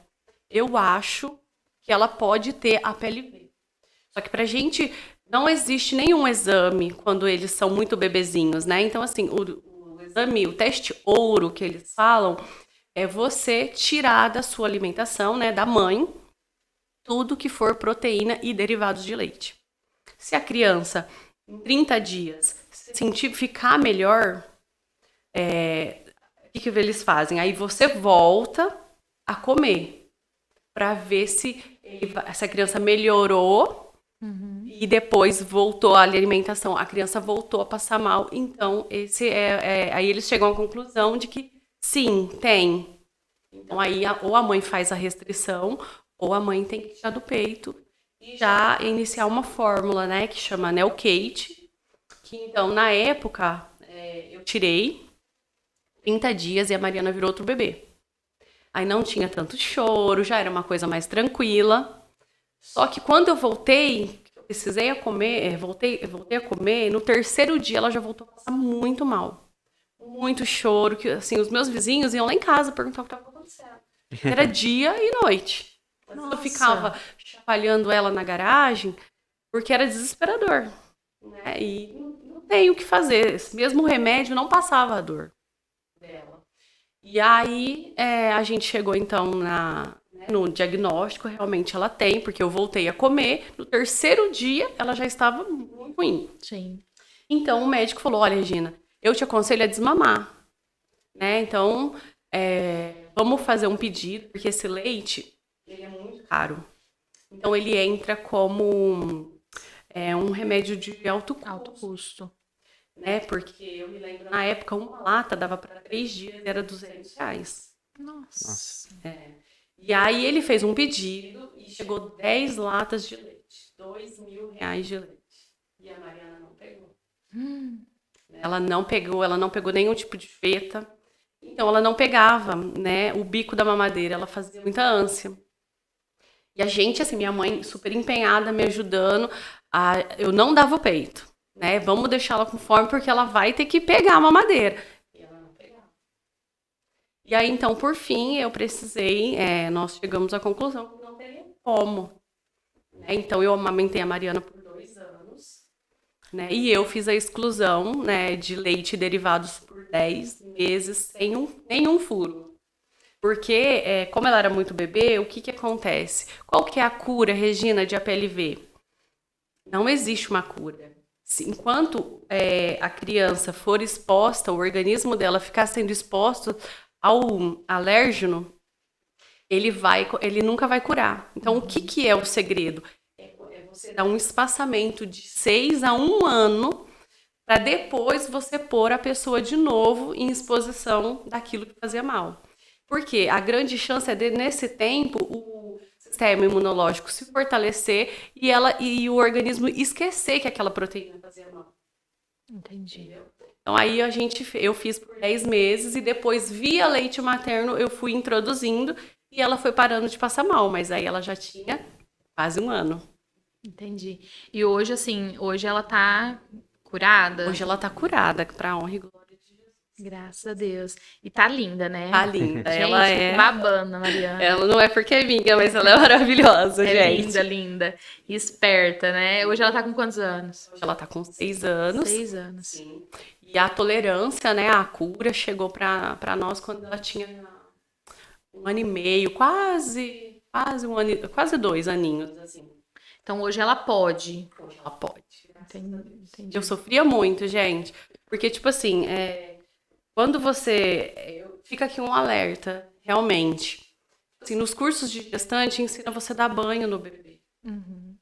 eu acho que ela pode ter APLV. Só que pra gente não existe nenhum exame quando eles são muito bebezinhos, né? Então, assim, o exame, o teste ouro que eles falam, é você tirar da sua alimentação, né, da mãe, tudo que for proteína e derivados de leite. Se a criança, em 30 dias, se sentir ficar melhor, o que eles fazem? Aí você volta a comer, para ver se essa criança melhorou e depois voltou à alimentação. A criança voltou a passar mal. Então, aí eles chegam à conclusão de que sim, tem. Então, aí ou a mãe faz a restrição, ou a mãe tem que tirar do peito e já iniciar uma fórmula, né, que chama Nelcate, que então, na época, eu tirei 30 dias e a Mariana virou outro bebê. Aí não tinha tanto choro, já era uma coisa mais tranquila. Só que quando eu voltei, eu precisei a comer, voltei a comer, no terceiro dia ela já voltou a passar muito mal. Muito choro, que assim, os meus vizinhos iam lá em casa perguntar o que estava acontecendo. Era dia e noite. Eu ficava chacoalhando ela na garagem, porque era desesperador, né? E não tem o que fazer. Esse mesmo remédio não passava a dor dela. E aí a gente chegou então no diagnóstico, realmente ela tem, porque eu voltei a comer. No terceiro dia ela já estava muito ruim. Sim. Então o médico falou, olha, Regina, eu te aconselho a desmamar, né? Então, vamos fazer um pedido, porque esse leite, ele é muito caro. Então, ele entra como um remédio de alto custo. Né? Porque eu me lembro, na época, uma lata dava para 3 dias e era R$200. Nossa. E aí, ele fez um pedido e chegou 10 latas de leite. R$2.000 de leite. E a Mariana não pegou. Ela não pegou nenhum tipo de feta. Então, ela não pegava, né, o bico da mamadeira. Ela fazia muita ânsia. E a gente, assim, minha mãe super empenhada, me ajudando. Eu não dava o peito, né? Vamos deixá-la com fome porque ela vai ter que pegar a mamadeira. E ela não pegava. E aí, então, por fim, eu precisei... nós chegamos à conclusão que não teria como. Então, eu amamentei a Mariana por 2 anos. Né? E eu fiz a exclusão, né, de leite e derivados por 10 meses sem nenhum furo. Porque, como ela era muito bebê, o que acontece? Qual que é a cura, Regina, de APLV? Não existe uma cura. Enquanto a criança for exposta, o organismo dela ficar sendo exposto ao alérgeno, ele nunca vai curar. Então, o que é o segredo? Você dar um espaçamento de 6 a 1 ano para depois você pôr a pessoa de novo em exposição daquilo que fazia mal. Porque a grande chance é de, nesse tempo, o sistema imunológico se fortalecer e o organismo esquecer que aquela proteína fazia mal. Entendi. Entendeu? Então, aí eu fiz por 10 meses e depois, via leite materno, eu fui introduzindo e ela foi parando de passar mal. Mas aí ela já tinha quase 1 ano. Entendi. E hoje, assim, hoje ela tá curada? Hoje ela tá curada, pra honra e glória de Jesus. Graças a Deus. E tá linda, né? Tá linda. Gente, Ela é. babando, Mariana. Ela não é porque é minha, mas ela é maravilhosa, É gente. linda, linda. E esperta, né? Hoje ela tá com quantos anos? Hoje ela tá com 6 anos. 6 anos. Sim. E a tolerância, né, a cura chegou pra nós quando ela tinha 1 ano e meio, quase 2 aninhos, assim. Então hoje ela pode. Hoje ela pode. Entendi. Eu sofria muito, gente. Porque, tipo assim, quando você... Fica aqui um alerta, realmente. Assim, nos cursos de gestante, ensina você a dar banho no bebê. Uhum.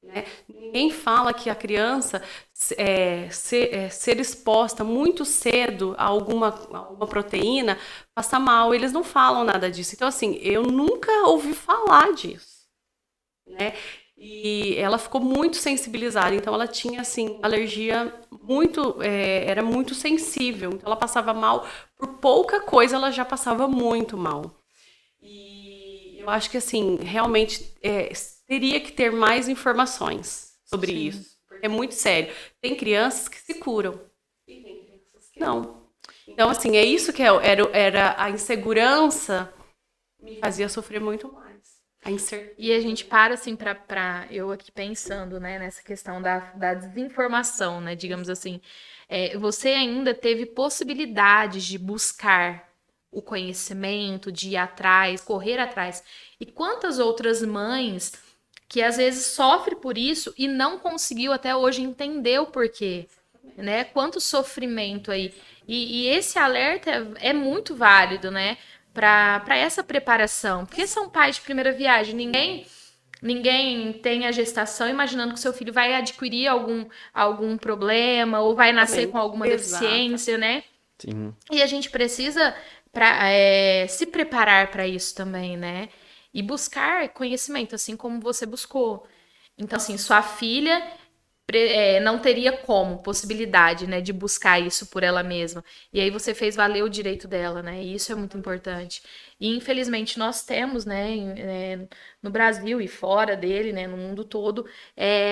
Né? Ninguém fala que a criança ser exposta muito cedo a alguma proteína passa mal. Eles não falam nada disso. Então, assim, eu nunca ouvi falar disso. Né? E ela ficou muito sensibilizada. Então, ela tinha, assim, alergia muito... era muito sensível. Então, ela passava mal. Por pouca coisa, ela já passava muito mal. E eu acho que, assim, realmente... teria que ter mais informações sobre isso. Porque é muito sério. Tem crianças que se curam. E tem crianças que não. Então, assim, é isso que era a insegurança me fazia sofrer muito mais. A incerteza. E a gente para, assim, eu aqui pensando, né, nessa questão da desinformação, né, digamos assim. Você ainda teve possibilidades de buscar o conhecimento, de ir atrás, correr atrás. E quantas outras mães que às vezes sofre por isso e não conseguiu até hoje entender o porquê, né? Quanto sofrimento aí. E esse alerta é muito válido, né? Para essa preparação. Porque são pais de primeira viagem. Ninguém tem a gestação imaginando que seu filho vai adquirir algum problema ou vai nascer com alguma deficiência, né? Sim. E a gente precisa se preparar para isso também, né? E buscar conhecimento, assim como você buscou. Então, assim, sua filha não teria possibilidade, né, de buscar isso por ela mesma. E aí você fez valer o direito dela, né? E isso é muito importante. E, infelizmente, nós temos, né, no Brasil e fora dele, né, no mundo todo,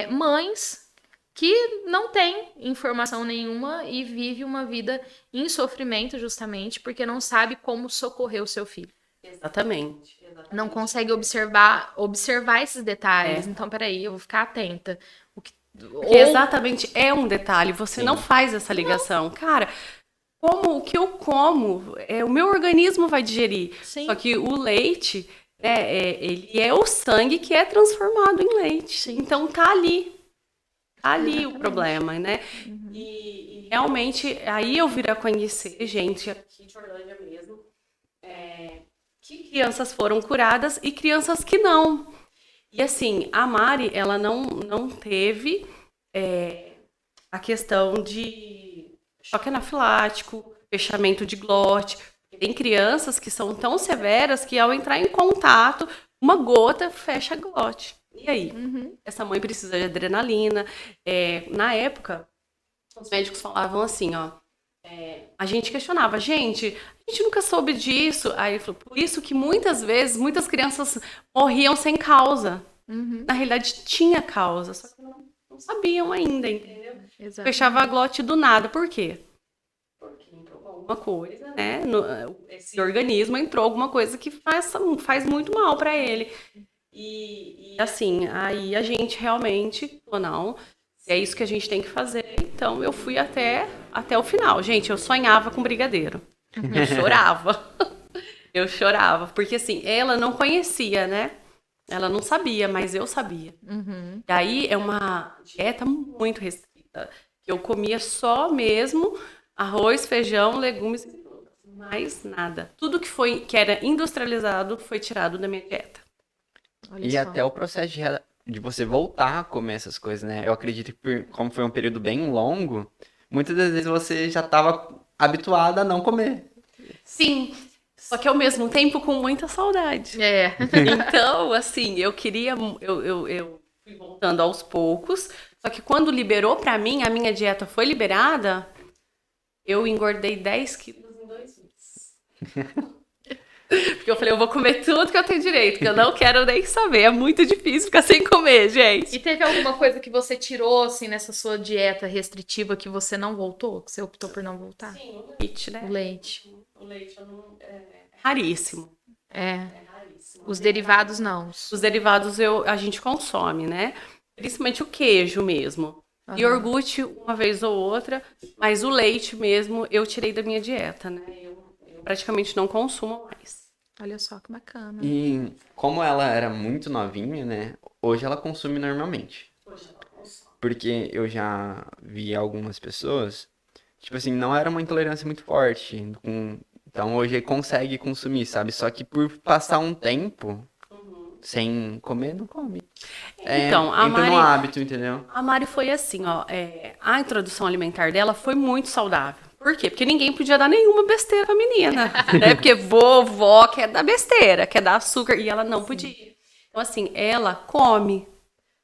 mães que não têm informação nenhuma e vive uma vida em sofrimento justamente porque não sabe como socorrer o seu filho. Exatamente. Não consegue observar esses detalhes. Então, peraí, eu vou ficar atenta. Porque exatamente é um detalhe, você não faz essa ligação. Cara, o que eu como, o meu organismo vai digerir. Sim. Só que o leite, ele é o sangue que é transformado em leite. Sim. Então tá ali. Tá ali Exatamente. o problema, né? Uhum. E realmente, aí eu vir a conhecer gente aqui de Orlândia mesmo, que crianças foram curadas e crianças que não. E assim, a Mari, ela não teve a questão de choque anafilático, fechamento de glote. Tem crianças que são tão severas que ao entrar em contato, uma gota fecha a glote. E aí? Uhum. Essa mãe precisa de adrenalina. Na época, os médicos falavam assim, ó. A gente questionava, a gente nunca soube disso. Aí ele falou, por isso que muitas vezes, muitas crianças morriam sem causa. Uhum. Na realidade, tinha causa, só que não sabiam ainda, entendeu? Exatamente. Fechava a glote do nada. Por quê? Porque entrou alguma coisa, né? Esse organismo entrou alguma coisa que faz muito mal para ele. E assim, aí a gente realmente falou, não, é isso que a gente tem que fazer. Então eu fui até o final. Gente, eu sonhava com brigadeiro. Eu chorava. Eu chorava. Porque assim, ela não conhecia, né? Ela não sabia, mas eu sabia. Uhum. E aí é uma dieta muito restrita. Eu comia só mesmo arroz, feijão, legumes e frutas. Mais nada. Tudo que era industrializado foi tirado da minha dieta. Olha E só. até o processo de você voltar a comer essas coisas, né? Eu acredito que, como foi um período bem longo, muitas das vezes você já estava habituada a não comer. Sim, só que ao mesmo tempo com muita saudade. Então, assim, eu queria... Eu fui voltando aos poucos, só que quando liberou pra mim, a minha dieta foi liberada, eu engordei 10 quilos em 2 meses. Porque eu falei, eu vou comer tudo que eu tenho direito, que eu não quero nem saber. É muito difícil ficar sem comer, gente. E teve alguma coisa que você tirou, assim, nessa sua dieta restritiva que você não voltou? Que você optou por não voltar? Sim, o leite, né? O leite. O leite é raríssimo. É. É raríssimo. Os derivados não. Os derivados a gente consome, né? Principalmente o queijo mesmo. Aham. Iogurte uma vez ou outra, mas o leite mesmo eu tirei da minha dieta, né? Eu praticamente não consumo mais. Olha só que bacana. E como ela era muito novinha, né? Hoje ela consome normalmente. Porque eu já vi algumas pessoas, tipo assim, não era uma intolerância muito forte. Então hoje consegue consumir, sabe? Só que por passar um tempo sem comer, não come. Então, a entra no Mari, hábito, entendeu? a Mari foi assim, ó. A introdução alimentar dela foi muito saudável. Por quê? Porque ninguém podia dar nenhuma besteira pra menina, né? Porque vovó quer dar besteira, quer dar açúcar, e ela não podia. Então, assim, ela come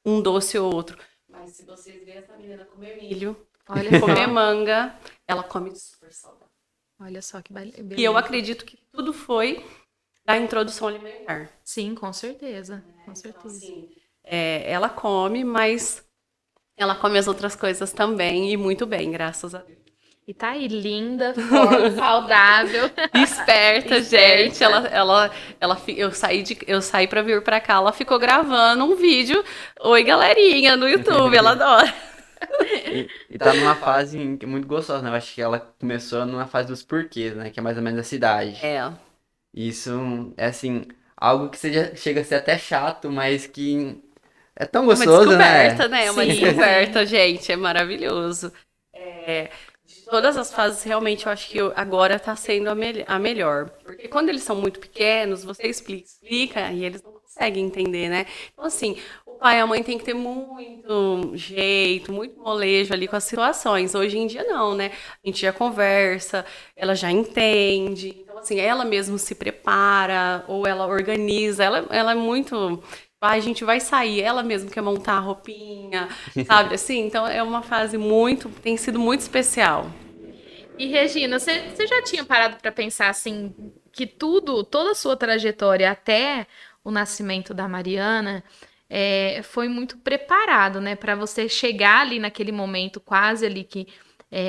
um doce ou outro. Mas se vocês verem essa menina comer milho, Olha comer só. manga, ela come super saudável. Olha só que beleza. E eu acredito que tudo foi da introdução alimentar. Sim, com certeza. Com Então, certeza. assim, ela come, mas ela come as outras coisas também, e muito bem, graças a Deus. E tá aí, linda, forte, saudável. Esperta, gente. Eu saí pra vir pra cá, ela ficou gravando um vídeo. Oi, galerinha, no YouTube, ela adora. E tá numa fase muito gostosa, né? Eu acho que ela começou numa fase dos porquês, né? Que é mais ou menos a cidade. Isso é assim, algo que chega a ser até chato, mas que é tão Uma gostoso, né? descoberta, né? Uma Sim. descoberta, gente. É maravilhoso. De todas as fases, realmente, eu acho que agora tá sendo a melhor. Porque quando eles são muito pequenos, você explica e eles não conseguem entender, né? Então, assim, o pai e a mãe tem que ter muito jeito, muito molejo ali com as situações. Hoje em dia, não, né? A gente já conversa, ela já entende. Então, assim, ela mesmo se prepara, ou ela organiza. Ela é muito... a gente vai sair, ela mesmo quer montar a roupinha, sabe? Assim, então é uma fase tem sido muito especial. E Regina, você já tinha parado para pensar assim que toda a sua trajetória até o nascimento da Mariana foi muito preparado, né, para você chegar ali naquele momento quase ali que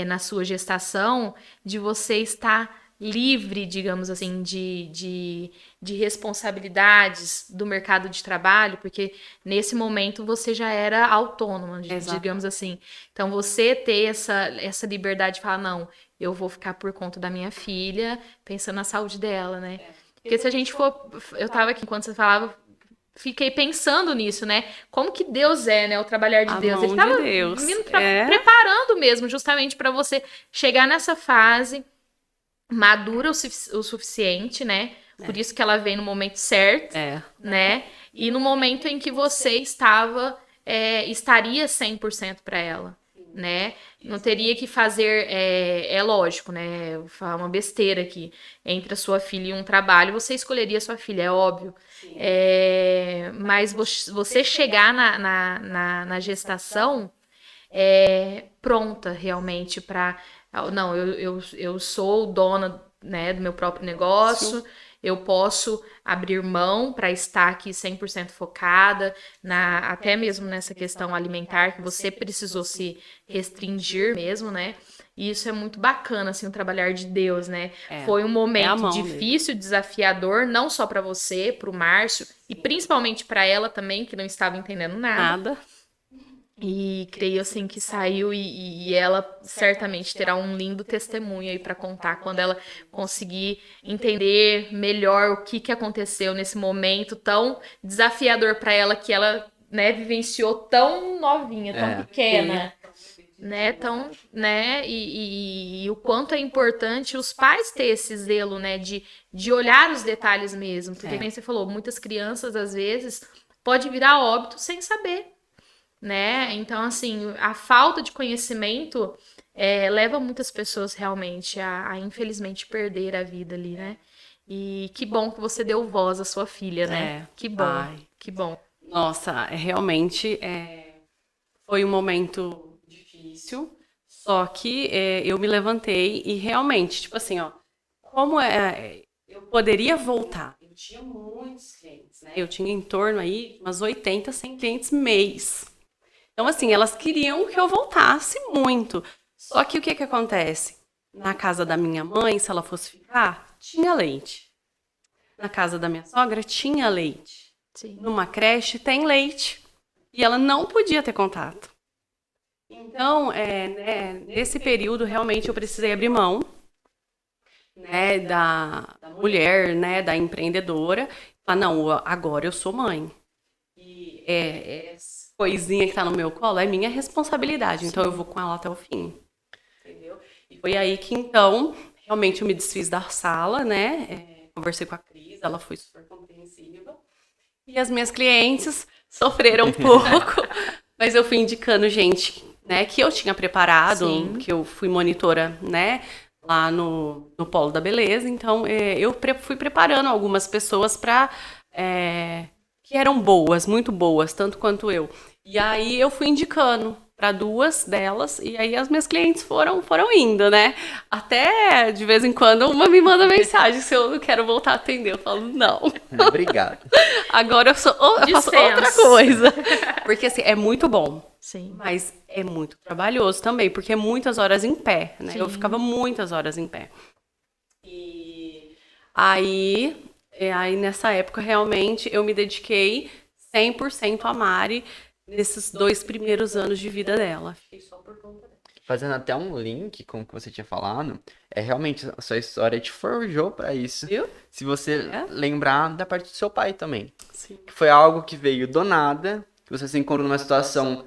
na sua gestação de você estar livre, digamos assim, de responsabilidades do mercado de trabalho, porque nesse momento você já era autônoma, digamos assim. Então, você ter essa liberdade de falar, não, eu vou ficar por conta da minha filha, pensando na saúde dela, né? Porque se a gente for... Eu tava aqui, enquanto você falava, fiquei pensando nisso, né? Como que Deus é, né? O trabalhar de Deus. Ele tava preparando mesmo, justamente para você chegar nessa fase madura o suficiente, né? Por isso que ela vem no momento certo, né? E no momento em que você estaria 100% para ela, né? Não teria que fazer, lógico, né? Vou falar uma besteira aqui. Entre a sua filha e um trabalho, você escolheria a sua filha, é óbvio. Mas você chegar na gestação pronta realmente para... Não, eu sou dona, né, do meu próprio negócio, eu posso abrir mão para estar aqui 100% focada, até mesmo nessa questão alimentar, que você precisou se restringir mesmo, né? E isso é muito bacana, assim, o trabalhar de Deus, né? Foi um momento difícil, desafiador, não só para você, para o Márcio, e principalmente para ela também, que não estava entendendo nada. E creio assim que saiu e ela certamente terá um lindo testemunho aí para contar quando ela conseguir entender melhor o que aconteceu nesse momento tão desafiador para ela, que ela, né, vivenciou tão novinha, tão pequena, né, tão, né, e o quanto é importante os pais ter esse zelo, né, de olhar os detalhes mesmo, porque como você falou, muitas crianças às vezes pode virar óbito sem saber, né? Então, assim, a falta de conhecimento leva muitas pessoas realmente a infelizmente perder a vida ali, né? E que bom que você deu voz à sua filha, né? Que bom, que bom. Nossa, realmente foi um momento difícil, só que eu me levantei e realmente, tipo assim, ó, como eu poderia voltar. Eu tinha muitos clientes, né? Eu tinha em torno aí umas 80, 100 clientes mês. Então, assim, elas queriam que eu voltasse muito. Só que o que acontece? Na casa da minha mãe, se ela fosse ficar, tinha leite. Na casa da minha sogra, tinha leite. Sim. Numa creche, tem leite. E ela não podia ter contato. Então, nesse período, realmente, eu precisei abrir mão, né, da mulher, né, da empreendedora. Falar, não, agora eu sou mãe. E essa coisinha que tá no meu colo é minha responsabilidade. Então, eu vou com ela até o fim. Entendeu? E foi aí que, então, realmente eu me desfiz da sala, né? Conversei com a Cris, ela foi super compreensiva. E as minhas clientes sofreram um pouco, mas eu fui indicando gente, né, que eu tinha preparado, Sim. que eu fui monitora, né, lá no Polo da Beleza. Então, eu fui preparando algumas pessoas para que eram boas, muito boas, tanto quanto eu. E aí eu fui indicando para 2 delas, e aí as minhas clientes foram indo, né? Até, de vez em quando, uma me manda mensagem se eu não quero voltar a atender. Eu falo, não. Obrigado. Agora eu faço outra coisa. Porque, assim, é muito bom. Sim. Mas é muito trabalhoso também, porque é muitas horas em pé, né? Sim. Eu ficava muitas horas em pé. E aí nessa época, realmente, eu me dediquei 100% a Mari nesses 2 primeiros anos de vida dela. Fiquei só por conta dela. Fazendo até um link com o que você tinha falado, realmente a sua história te forjou pra isso. Viu? Se você lembrar da parte do seu pai também. Sim. Que foi algo que veio do nada, que você se encontrou numa situação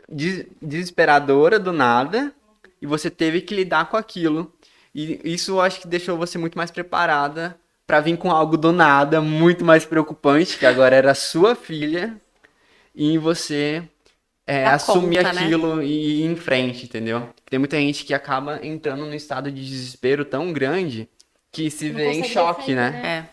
desesperadora do nada, e você teve que lidar com aquilo. E isso eu acho que deixou você muito mais preparada pra vir com algo do nada, muito mais preocupante, que agora era a sua filha, e você assumir conta, né? aquilo e ir em frente, entendeu? Tem muita gente que acaba entrando num estado de desespero tão grande que se Não vê em consegue choque, sair, né?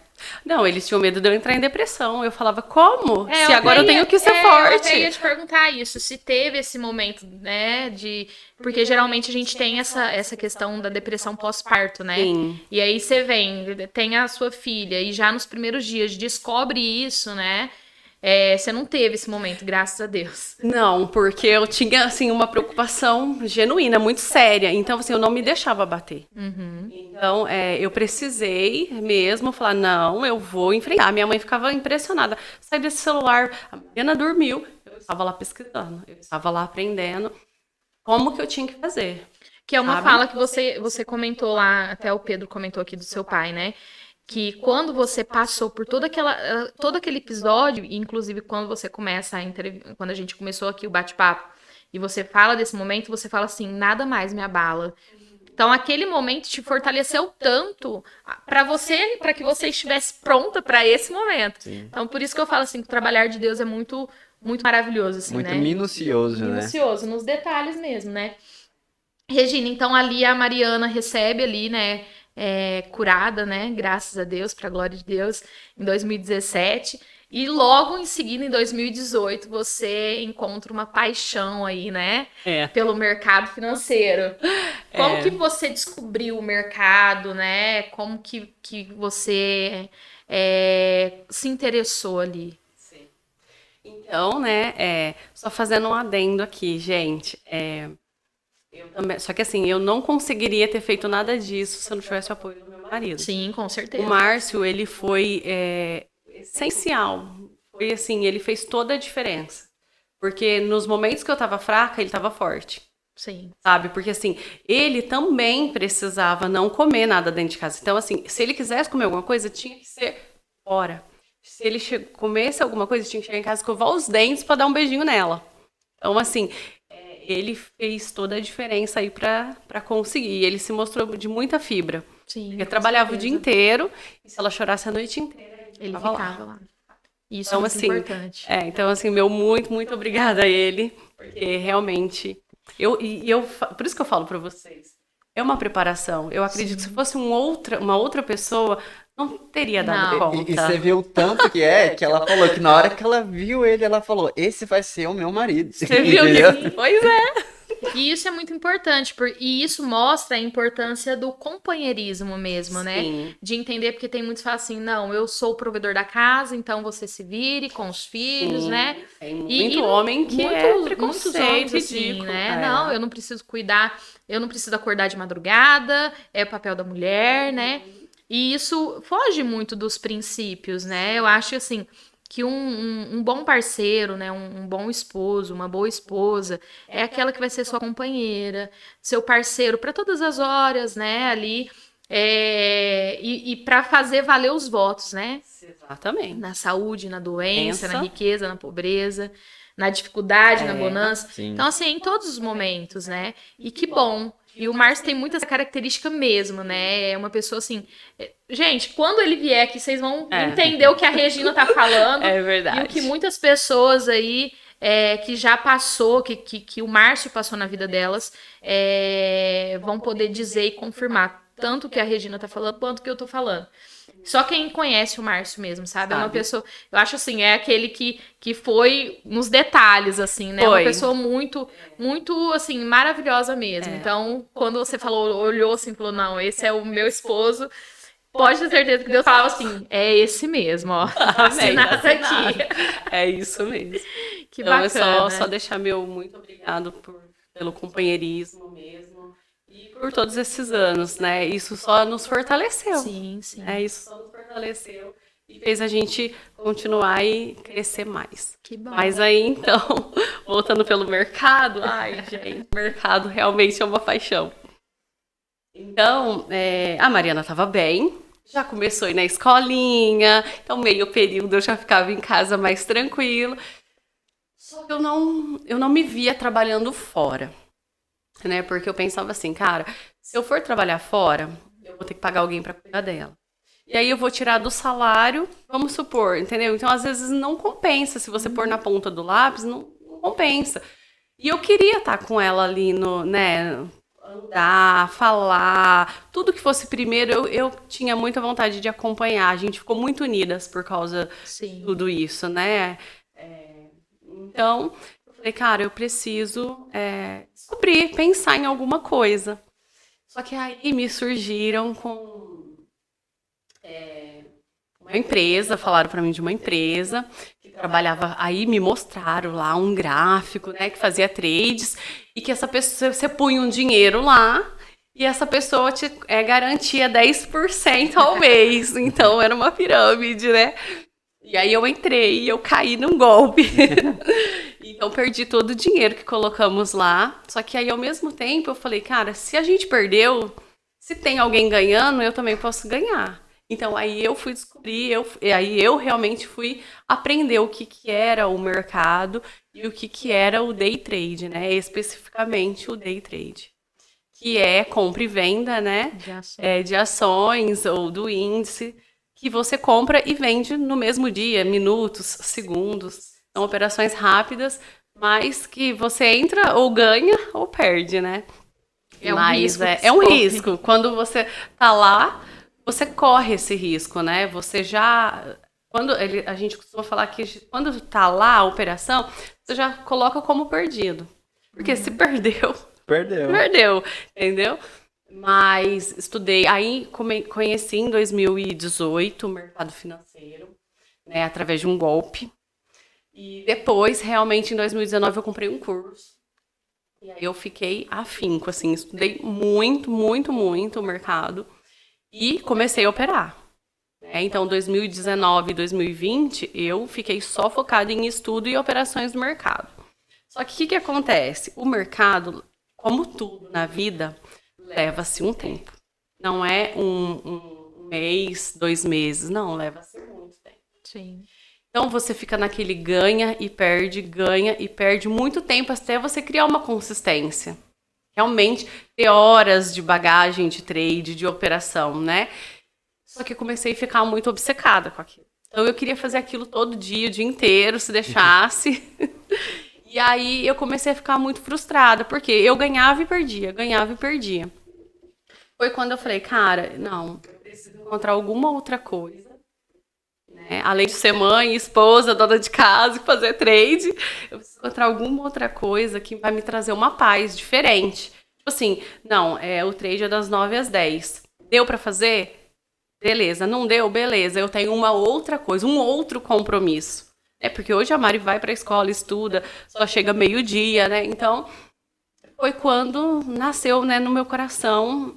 Não, eles tinham medo de eu entrar em depressão. Eu falava, como? Se agora eu até tenho que ser Eu forte. até ia te perguntar isso, se teve esse momento, né, porque geralmente a gente tem essa questão da depressão pós-parto, né? Sim. E aí você tem a sua filha e já nos primeiros dias descobre isso, né? Você não teve esse momento, graças a Deus. Não, porque eu tinha, assim, uma preocupação genuína, muito séria. Então, assim, eu não me deixava bater. Então, eu precisei mesmo falar, não, eu vou enfrentar. Minha mãe ficava impressionada. Sai desse celular, a Mariana dormiu. Eu estava lá pesquisando, eu estava lá aprendendo como que eu tinha que fazer. Que é uma Sabe? fala que você comentou lá, até o Pedro comentou aqui do seu pai, né? Que quando você passou por todo aquele episódio, inclusive quando você começa quando a gente começou aqui o bate-papo, e você fala desse momento, você fala assim, nada mais me abala. Então aquele momento te fortaleceu tanto para que você estivesse pronta para esse momento. Sim. Então por isso que eu falo assim, que o trabalhar de Deus é muito, muito maravilhoso, assim, Muito né? minucioso, né? Minucioso, nos detalhes mesmo, né? Regina, então ali a Mariana recebe ali, né, curada, né, graças a Deus, para a glória de Deus, em 2017, e logo em seguida, em 2018, você encontra uma paixão aí, né, pelo mercado financeiro. Como que você descobriu o mercado, né, como que você se interessou ali? Sim. Então, né, só fazendo um adendo aqui, gente, eu também, só que assim, eu não conseguiria ter feito nada disso se eu não tivesse o apoio do meu marido. Sim, com certeza. O Márcio, ele foi essencial. Foi assim, ele fez toda a diferença. Porque nos momentos que eu tava fraca, ele tava forte. Sim. Sabe? Porque assim, ele também precisava não comer nada dentro de casa. Então assim, se ele quisesse comer alguma coisa, tinha que ser fora. Se ele comesse alguma coisa, tinha que chegar em casa e escovar os dentes para dar um beijinho nela. Então assim, ele fez toda a diferença aí para conseguir. Ele se mostrou de muita fibra. Sim. Porque trabalhava o dia inteiro, e se ela chorasse a noite inteira, Ele ficava ficava lá. Isso Então, é muito assim, importante. então, assim, meu muito, muito obrigada a ele, porque realmente, por isso que eu falo para vocês, é uma preparação. Eu acredito que se fosse uma outra pessoa, não teria dado conta. E você viu o tanto que ela falou que na hora que ela viu ele, ela falou, esse vai ser o meu marido. Você viu Entendeu? que... Pois é. E isso é muito importante, e isso mostra a importância do companheirismo mesmo, né? Sim. De entender, porque tem muitos que falam assim, não, eu sou o provedor da casa, então você se vire com os filhos, Sim. né? Tem muito homem que muitos preconceito, homens, assim, ridículo. né? Não, eu não preciso cuidar, eu não preciso acordar de madrugada, é o papel da mulher, né? E isso foge muito dos princípios, né? Eu acho, assim, que um bom parceiro, né? Um bom esposo, uma boa esposa, é aquela que vai ser sua companheira, seu parceiro para todas as horas, né? Ali, e para fazer valer os votos, né? Exatamente. Na saúde, na doença, na Pensa. riqueza, na pobreza, na dificuldade, na É, bonança. sim. Então, assim, em todos os momentos, né? E que bom. E o Márcio tem muita essa característica mesmo, né? É uma pessoa assim. Gente, quando ele vier aqui, vocês vão entender o que a Regina tá falando. É verdade. E o que muitas pessoas aí que já passou, que o Márcio passou na vida delas, vão poder dizer e confirmar. Tanto que a Regina tá falando, quanto que eu tô falando. Só quem conhece o Márcio mesmo, sabe? É uma pessoa, eu acho assim, é aquele que foi nos detalhes, assim, né? Foi. Uma pessoa muito, muito, assim, maravilhosa mesmo. Então, quando você falou, olhou assim, falou, não, esse é o meu esposo, pode ter certeza que Deus falava assim, é esse mesmo, ó. Assinado aqui. É isso mesmo. Que Então, bacana. é só deixar meu muito obrigado pelo companheirismo mesmo. E por todos esses anos, né? Isso só nos fortaleceu. Sim, sim. Isso só nos fortaleceu e fez a gente continuar e crescer mais. Que bom. Mas aí, então, voltando pelo mercado, ai, gente, mercado realmente é uma paixão. Então, a Mariana estava bem, já começou a ir na escolinha, então meio período eu já ficava em casa mais tranquilo. Só que eu não me via trabalhando fora. Né? Porque eu pensava assim, cara, se eu for trabalhar fora, eu vou ter que pagar alguém para cuidar dela. E aí eu vou tirar do salário, vamos supor, entendeu? Então, às vezes, não compensa. Se você pôr na ponta do lápis, não compensa. E eu queria estar com ela ali né? Andar, falar, tudo que fosse primeiro, eu tinha muita vontade de acompanhar. A gente ficou muito unidas por causa de tudo isso, né? Então, eu falei, cara, eu preciso descobrir, pensar em alguma coisa. Só que aí me surgiram com uma empresa, falaram para mim de uma empresa que trabalhava, aí me mostraram lá um gráfico, né, que fazia trades, e que essa pessoa, você punha um dinheiro lá, e essa pessoa te garantia 10% ao mês. Então, era uma pirâmide, né? E aí eu entrei e eu caí num golpe. Então, perdi todo o dinheiro que colocamos lá. Só que aí, ao mesmo tempo, eu falei, cara, se a gente perdeu, se tem alguém ganhando, eu também posso ganhar. Então, aí eu fui descobrir, aí eu realmente fui aprender o que era o mercado e o que era o day trade, né? Especificamente o day trade, que é compra e venda, né? De ações ou do índice, que você compra e vende no mesmo dia, minutos, segundos. São operações rápidas, mas que você entra ou ganha ou perde, né? É um risco. Quando você tá lá, você corre esse risco, né? Você já... a gente costuma falar que quando tá lá a operação, você já coloca como perdido. Porque se perdeu, entendeu? Mas estudei, aí conheci em 2018 o mercado financeiro, né, através de um golpe. E depois, realmente, em 2019, eu comprei um curso. E aí eu fiquei afinco, assim, estudei muito, muito, muito o mercado e comecei a operar. Então, 2019 e 2020, eu fiquei só focada em estudo e operações do mercado. Só que o que acontece? O mercado, como tudo na vida, leva-se um tempo. Não é um mês, 2 meses. Não, leva-se muito tempo. Sim. Então, você fica naquele ganha e perde muito tempo até você criar uma consistência. Realmente, ter horas de bagagem, de trade, de operação, né? Só que eu comecei a ficar muito obcecada com aquilo. Então, eu queria fazer aquilo todo dia, o dia inteiro, se deixasse. E aí, eu comecei a ficar muito frustrada, porque eu ganhava e perdia. Foi quando eu falei, cara, não, eu preciso encontrar alguma outra coisa, né? né? Além de ser mãe, esposa, dona de casa e fazer trade, eu preciso encontrar alguma outra coisa que vai me trazer uma paz diferente. Tipo assim, não, o trade é das 9 às 10. Deu para fazer? Beleza. Não deu? Beleza. Eu tenho uma outra coisa, um outro compromisso. Porque hoje a Mari vai para a escola, estuda, só chega meio-dia, né? Então, foi quando nasceu, né, no meu coração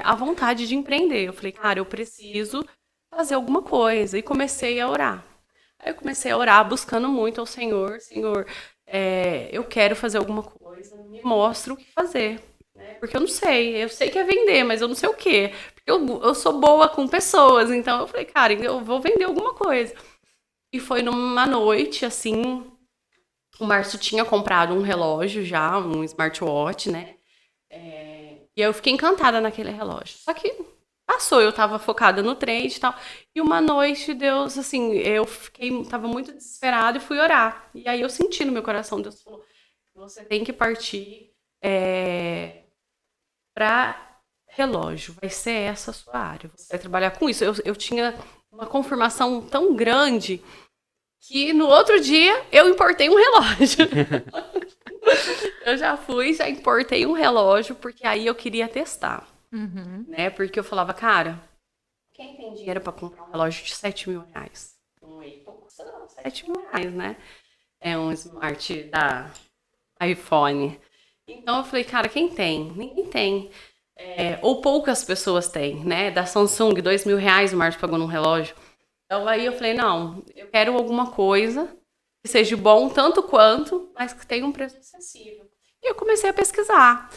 a vontade de empreender. Eu falei, cara, eu preciso fazer alguma coisa. E comecei a orar. Aí eu comecei a orar, buscando muito ao Senhor. Senhor, eu quero fazer alguma coisa, me mostra o que fazer. Né? Porque eu não sei. Eu sei que é vender, mas eu não sei o quê. Porque eu sou boa com pessoas. Então eu falei, cara, eu vou vender alguma coisa. E foi numa noite, assim, o Márcio tinha comprado um relógio já, um smartwatch, né? E eu fiquei encantada naquele relógio. Só que passou, eu tava focada no trade e tal. E uma noite, Deus, assim, tava muito desesperada e fui orar. E aí eu senti no meu coração, Deus falou, você tem que partir para relógio. Vai ser essa a sua área. Você vai trabalhar com isso. Eu tinha uma confirmação tão grande que no outro dia eu importei um relógio. Eu já importei um relógio, porque aí eu queria testar. Uhum. Né? Porque eu falava, cara, quem tem dinheiro para comprar um relógio de 7 mil reais? Um Apple custa 7 mil reais, né? É um smart da iPhone. Então eu falei, cara, quem tem? Ninguém tem. Ou poucas pessoas têm, né? Da Samsung, 2 mil reais o Márcio pagou num relógio. Então aí eu falei, não, eu quero alguma coisa que seja bom tanto quanto, mas que tenha um preço acessível. E eu comecei a pesquisar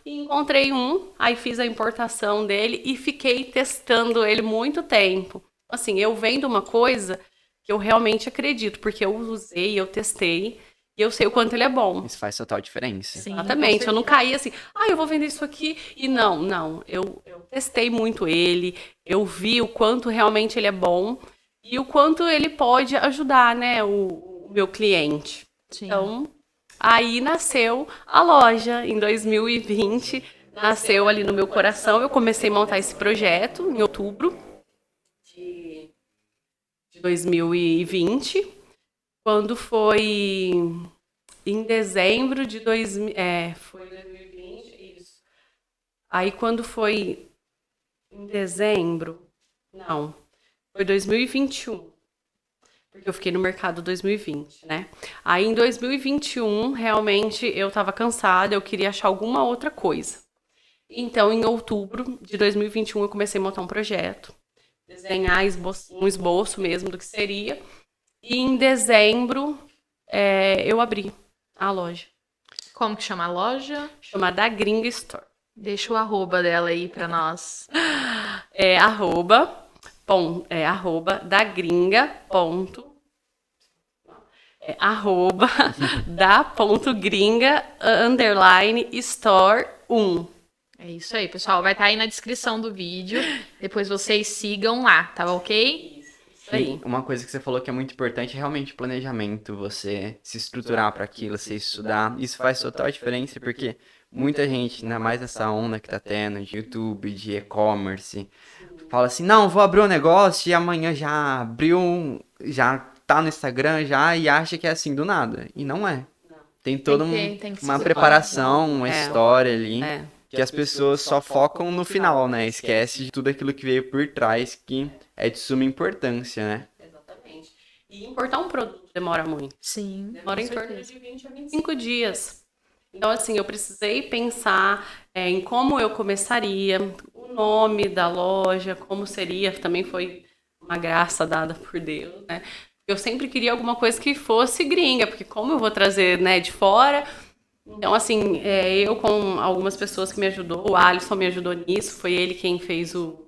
e encontrei aí fiz a importação dele e fiquei testando ele muito tempo. Assim, eu vendo uma coisa que eu realmente acredito, porque eu usei, eu testei, e eu sei o quanto ele é bom. Isso faz total diferença. Sim, exatamente, eu não caí assim, eu vou vender isso aqui, e não, eu testei muito ele, eu vi o quanto realmente ele é bom, e o quanto ele pode ajudar, né, o meu cliente. Sim. Então, aí nasceu a loja, em 2020, nasceu ali no meu coração, eu comecei a montar esse projeto em outubro de 2020, quando foi em dezembro de 2020, foi 2020, isso. Aí quando foi em dezembro, não, foi 2021, porque eu fiquei no mercado 2020, né? Aí em 2021, realmente, eu tava cansada, eu queria achar alguma outra coisa. Então, em outubro de 2021, eu comecei a montar um projeto, desenhar um esboço mesmo do que seria. E em dezembro, eu abri a loja. Como que chama a loja? Chama Da Gringa Store. Deixa o arroba dela aí pra nós. Arroba da gringa ponto. Arroba da ponto gringa underline store 1. É isso aí, pessoal. Vai estar aí na descrição do vídeo. Depois vocês sigam lá, tá ok? Aí. Uma coisa que você falou que é muito importante é realmente o planejamento, você se estruturar para aquilo, você estudar. Isso faz total diferença porque muita gente, ainda mais nessa onda que tá tendo de YouTube, de e-commerce, fala assim, não, vou abrir um negócio e amanhã já abriu, já tá no Instagram já e acha que é assim do nada. E não é. Tem toda Tem que uma se preparação, uma história ali. É. Que as pessoas só focam no final, né? Esquece de tudo aquilo que veio por trás, que é de suma importância, né? Exatamente. E importar um produto demora muito. Sim. Demora em torno de 20 a 25 dias. Então, assim, eu precisei pensar em como eu começaria, o nome da loja, como seria. Também foi uma graça dada por Deus, né? Eu sempre queria alguma coisa que fosse gringa, porque como eu vou trazer, né, de fora... Então, assim, eu com algumas pessoas que me ajudou, o Alisson me ajudou nisso, foi ele quem fez o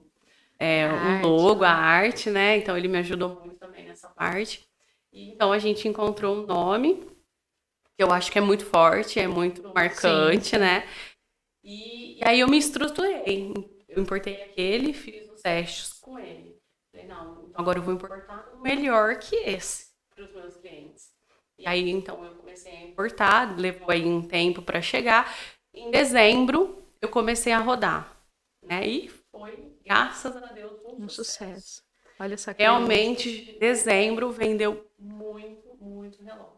logo, a arte, né? Então, ele me ajudou muito também nessa parte. E, então, a gente encontrou um nome, que eu acho que é muito forte, é muito marcante, sim, né? E aí eu me estruturei. Eu importei aquele, fiz os testes com ele. Falei, não, agora eu vou importar o melhor que esse para os meus clientes. E aí, então, eu comecei a importar, levou aí um tempo para chegar. Em dezembro, eu comecei a rodar, né? E foi, graças a Deus, um sucesso. Olha só que Realmente, dezembro vendeu muito relógio.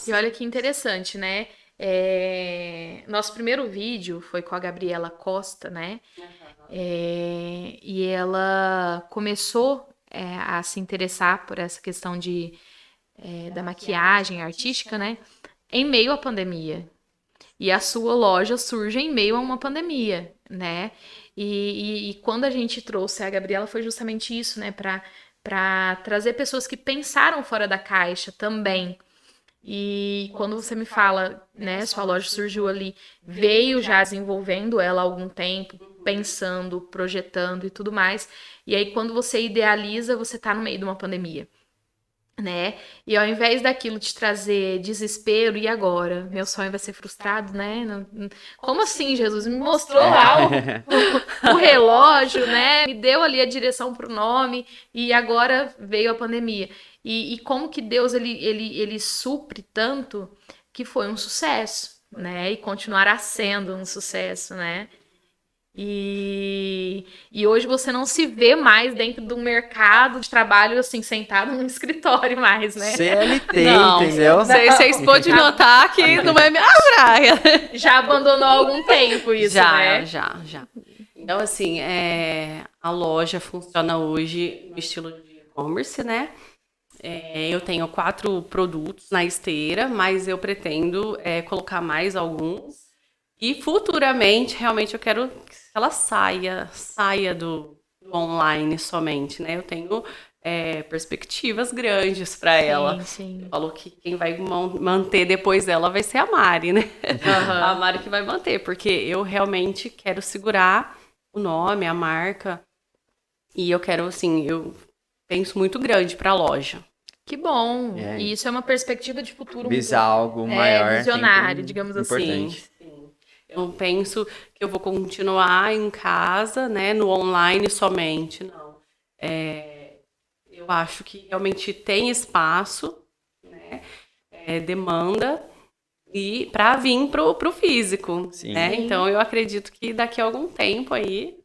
E olha que interessante, né? Nosso primeiro vídeo foi com a Gabriela Costa, né? E ela começou a se interessar por essa questão da maquiagem artística, né? Em meio à pandemia. E a sua loja surge em meio a uma pandemia, né? E quando a gente trouxe a Gabriela foi justamente isso, né? Para trazer pessoas que pensaram fora da caixa também. E quando você me fala, né, sua loja surgiu ali, veio já desenvolvendo ela há algum tempo, pensando, projetando e tudo mais. E aí quando você idealiza, você tá no meio de uma pandemia, né? E ao invés daquilo te trazer desespero, e agora? Meu sonho vai ser frustrado, né? Como assim, Jesus? Me mostrou lá o relógio, né? Me deu ali a direção pro nome, e agora veio a pandemia. E como que Deus, ele supre tanto que foi um sucesso, né? E continuará sendo um sucesso, né? E hoje você não se vê mais dentro do mercado de trabalho, assim, sentado num escritório mais, né? CLT, Não, entendeu? Vocês podem notar que não é minha praia. Já abandonou há algum tempo isso, né? Já. Então, assim, a loja funciona hoje no estilo de e-commerce, né? Eu tenho 4 produtos na esteira, mas eu pretendo colocar mais alguns. E futuramente, realmente, eu quero que ela saia do online somente, né? Eu tenho perspectivas grandes para ela. Sim. Falou que quem vai manter depois dela vai ser a Mari, né? Uhum. A Mari que vai manter, porque eu realmente quero segurar o nome, a marca. E eu quero, assim, eu penso muito grande para a loja. Que bom. É. E isso é uma perspectiva de futuro Visar algo maior. visionário, sempre digamos importante. Sim. Eu penso que eu vou continuar em casa, né, no online somente. Não. Eu acho que realmente tem espaço, né, demanda e para vir pro físico, Sim. né? Então eu acredito que daqui a algum tempo aí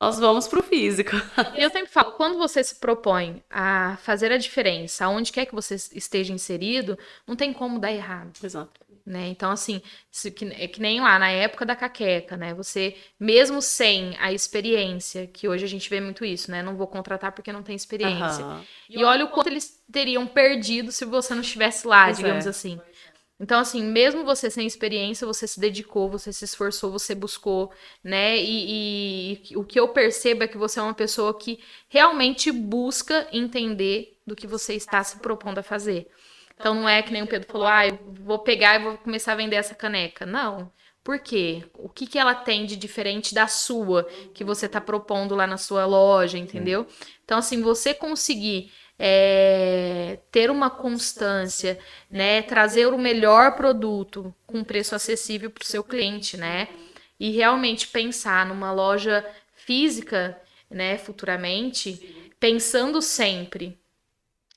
nós vamos pro físico. E eu sempre falo, quando você se propõe a fazer a diferença, aonde quer que você esteja inserido, não tem como dar errado. Exato. Né? Então, assim, é que nem lá na época da caqueca, né? Você, mesmo sem a experiência, que hoje a gente vê muito isso, né? Não vou contratar porque não tem experiência. Aham. E olha o quanto eles teriam perdido se você não estivesse lá, Pois digamos é. assim. Então, assim, mesmo você sem experiência, você se dedicou, você se esforçou, você buscou, né? E o que eu percebo é que você é uma pessoa que realmente busca entender do que você está se propondo a fazer. Então não é que nem o Pedro falou, eu vou pegar e vou começar a vender essa caneca. Não. Por quê? O que ela tem de diferente da sua, que você está propondo lá na sua loja, entendeu? Então, assim, você conseguir ter uma constância, né? Trazer o melhor produto com preço acessível para o seu cliente, né? E realmente pensar numa loja física, né, futuramente, pensando sempre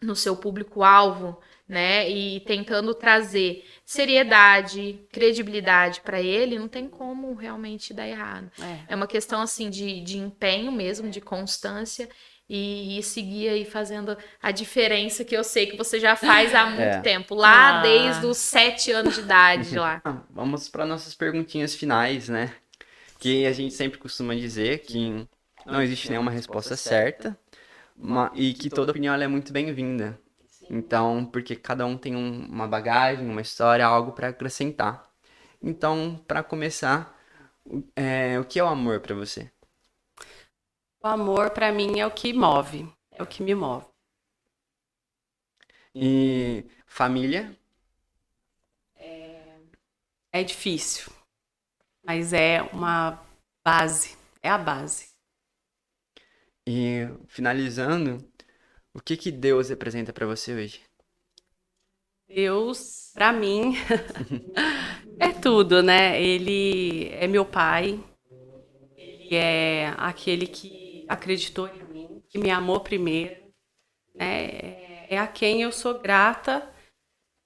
no seu público-alvo, né? E tentando trazer seriedade, credibilidade para ele, não tem como realmente dar errado. É uma questão assim de empenho mesmo, de constância e seguir aí fazendo a diferença que eu sei que você já faz há muito tempo, lá desde os 7 anos de idade lá. Vamos para nossas perguntinhas finais, né? Que a gente sempre costuma dizer que não existe nenhuma resposta certa e que toda opinião ela é muito bem-vinda. Então, porque cada um tem uma bagagem, uma história, algo para acrescentar. Então, para começar, o que é o amor para você? O amor, para mim, é o que move. É o que me move. E família? É difícil, mas é uma base. É a base. E finalizando, o que Deus representa para você hoje? Deus, para mim, é tudo, né? Ele é meu pai. Ele é aquele que acreditou em mim, que me amou primeiro, né? É a quem eu sou grata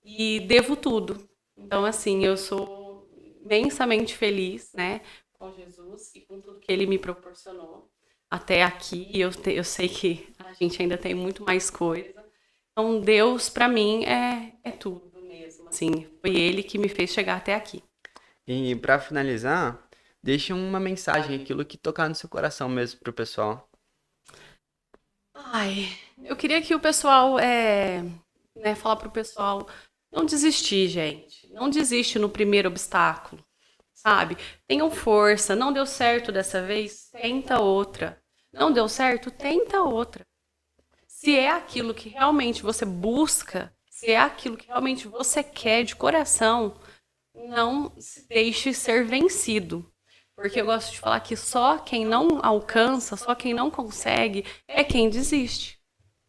e devo tudo. Então, assim, eu sou imensamente feliz, né, com Jesus e com tudo que ele me proporcionou. até aqui. Eu sei que a gente ainda tem muito mais coisa. Então, Deus, para mim, é tudo mesmo. Assim, foi Ele que me fez chegar até aqui. E pra finalizar, deixa uma mensagem, aquilo que tocar no seu coração mesmo pro pessoal. Ai, eu queria que o pessoal, falar pro pessoal não desistir, gente. Não desiste no primeiro obstáculo, sabe? Tenham força. Não deu certo dessa vez, tenta outra. Não deu certo, tenta outra. Se é aquilo que realmente você busca, se é aquilo que realmente você quer de coração, não se deixe ser vencido. Porque eu gosto de falar que só quem não alcança, só quem não consegue, é quem desiste.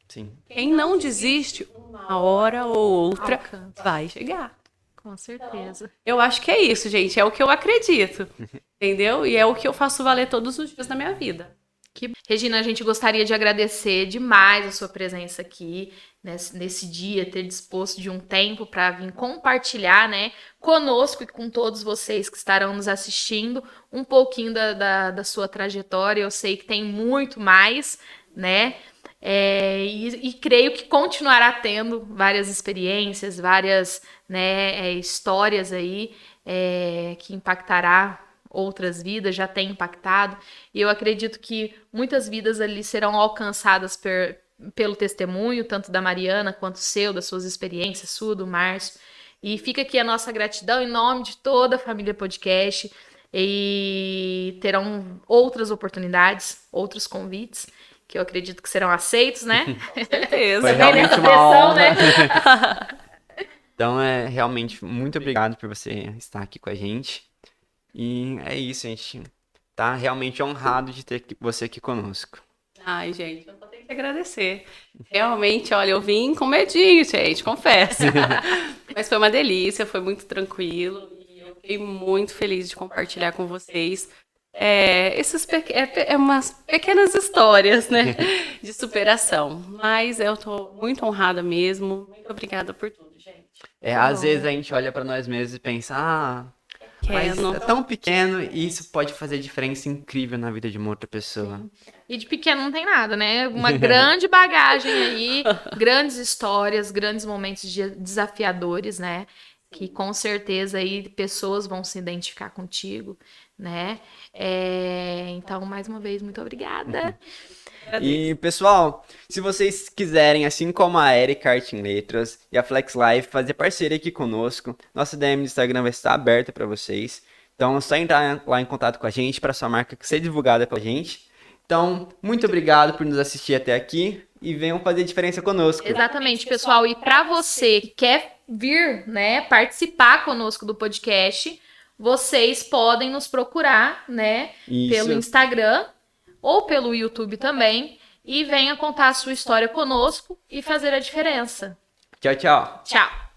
Sim. Quem não desiste, uma hora ou outra Alcança. vai chegar. Com certeza. Eu acho que é isso, gente. É o que eu acredito. Entendeu? E é o que eu faço valer todos os dias da minha vida. Regina, a gente gostaria de agradecer demais a sua presença aqui nesse dia, ter disposto de um tempo para vir compartilhar, né, conosco e com todos vocês que estarão nos assistindo um pouquinho da sua trajetória. Eu sei que tem muito mais, né? E creio que continuará tendo várias experiências, várias, né, histórias aí que impactará outras vidas, já tem impactado, e eu acredito que muitas vidas ali serão alcançadas pelo testemunho, tanto da Mariana quanto seu, das suas experiências, sua, do Márcio, e fica aqui a nossa gratidão em nome de toda a família podcast, e terão outras oportunidades, outros convites, que eu acredito que serão aceitos, né? Com certeza. Foi realmente Nessa uma pressão, honra. né? Então, realmente muito obrigado por você estar aqui com a gente. E é isso, a gente tá realmente honrado de ter você aqui conosco. Ai, gente, eu só tenho que agradecer. Realmente, olha, eu vim com medinho, gente, confesso. Mas foi uma delícia, foi muito tranquilo. E eu fiquei muito feliz de compartilhar com vocês umas pequenas histórias, né, de superação. Mas eu tô muito honrada mesmo. Muito obrigada por tudo, gente. Às vezes a gente olha pra nós mesmos e pensa, mas é tão pequeno e isso pode fazer diferença incrível na vida de uma outra pessoa. E de pequeno não tem nada, né? Uma grande bagagem aí, grandes histórias, grandes momentos desafiadores, né? Que com certeza aí pessoas vão se identificar contigo, né? Então, mais uma vez, muito obrigada. E, pessoal, se vocês quiserem, assim como a Erika Arte em Letras e a Flex Life, fazer parceria aqui conosco, nossa DM do Instagram vai estar aberta para vocês. Então, é só entrar lá em contato com a gente para sua marca ser divulgada pela gente. Então, muito obrigado por nos assistir até aqui e venham fazer diferença conosco. Exatamente, pessoal. E para você que quer vir, né, participar conosco do podcast, vocês podem nos procurar, né, pelo Instagram ou pelo YouTube também, e venha contar a sua história conosco e fazer a diferença. Tchau, tchau. Tchau!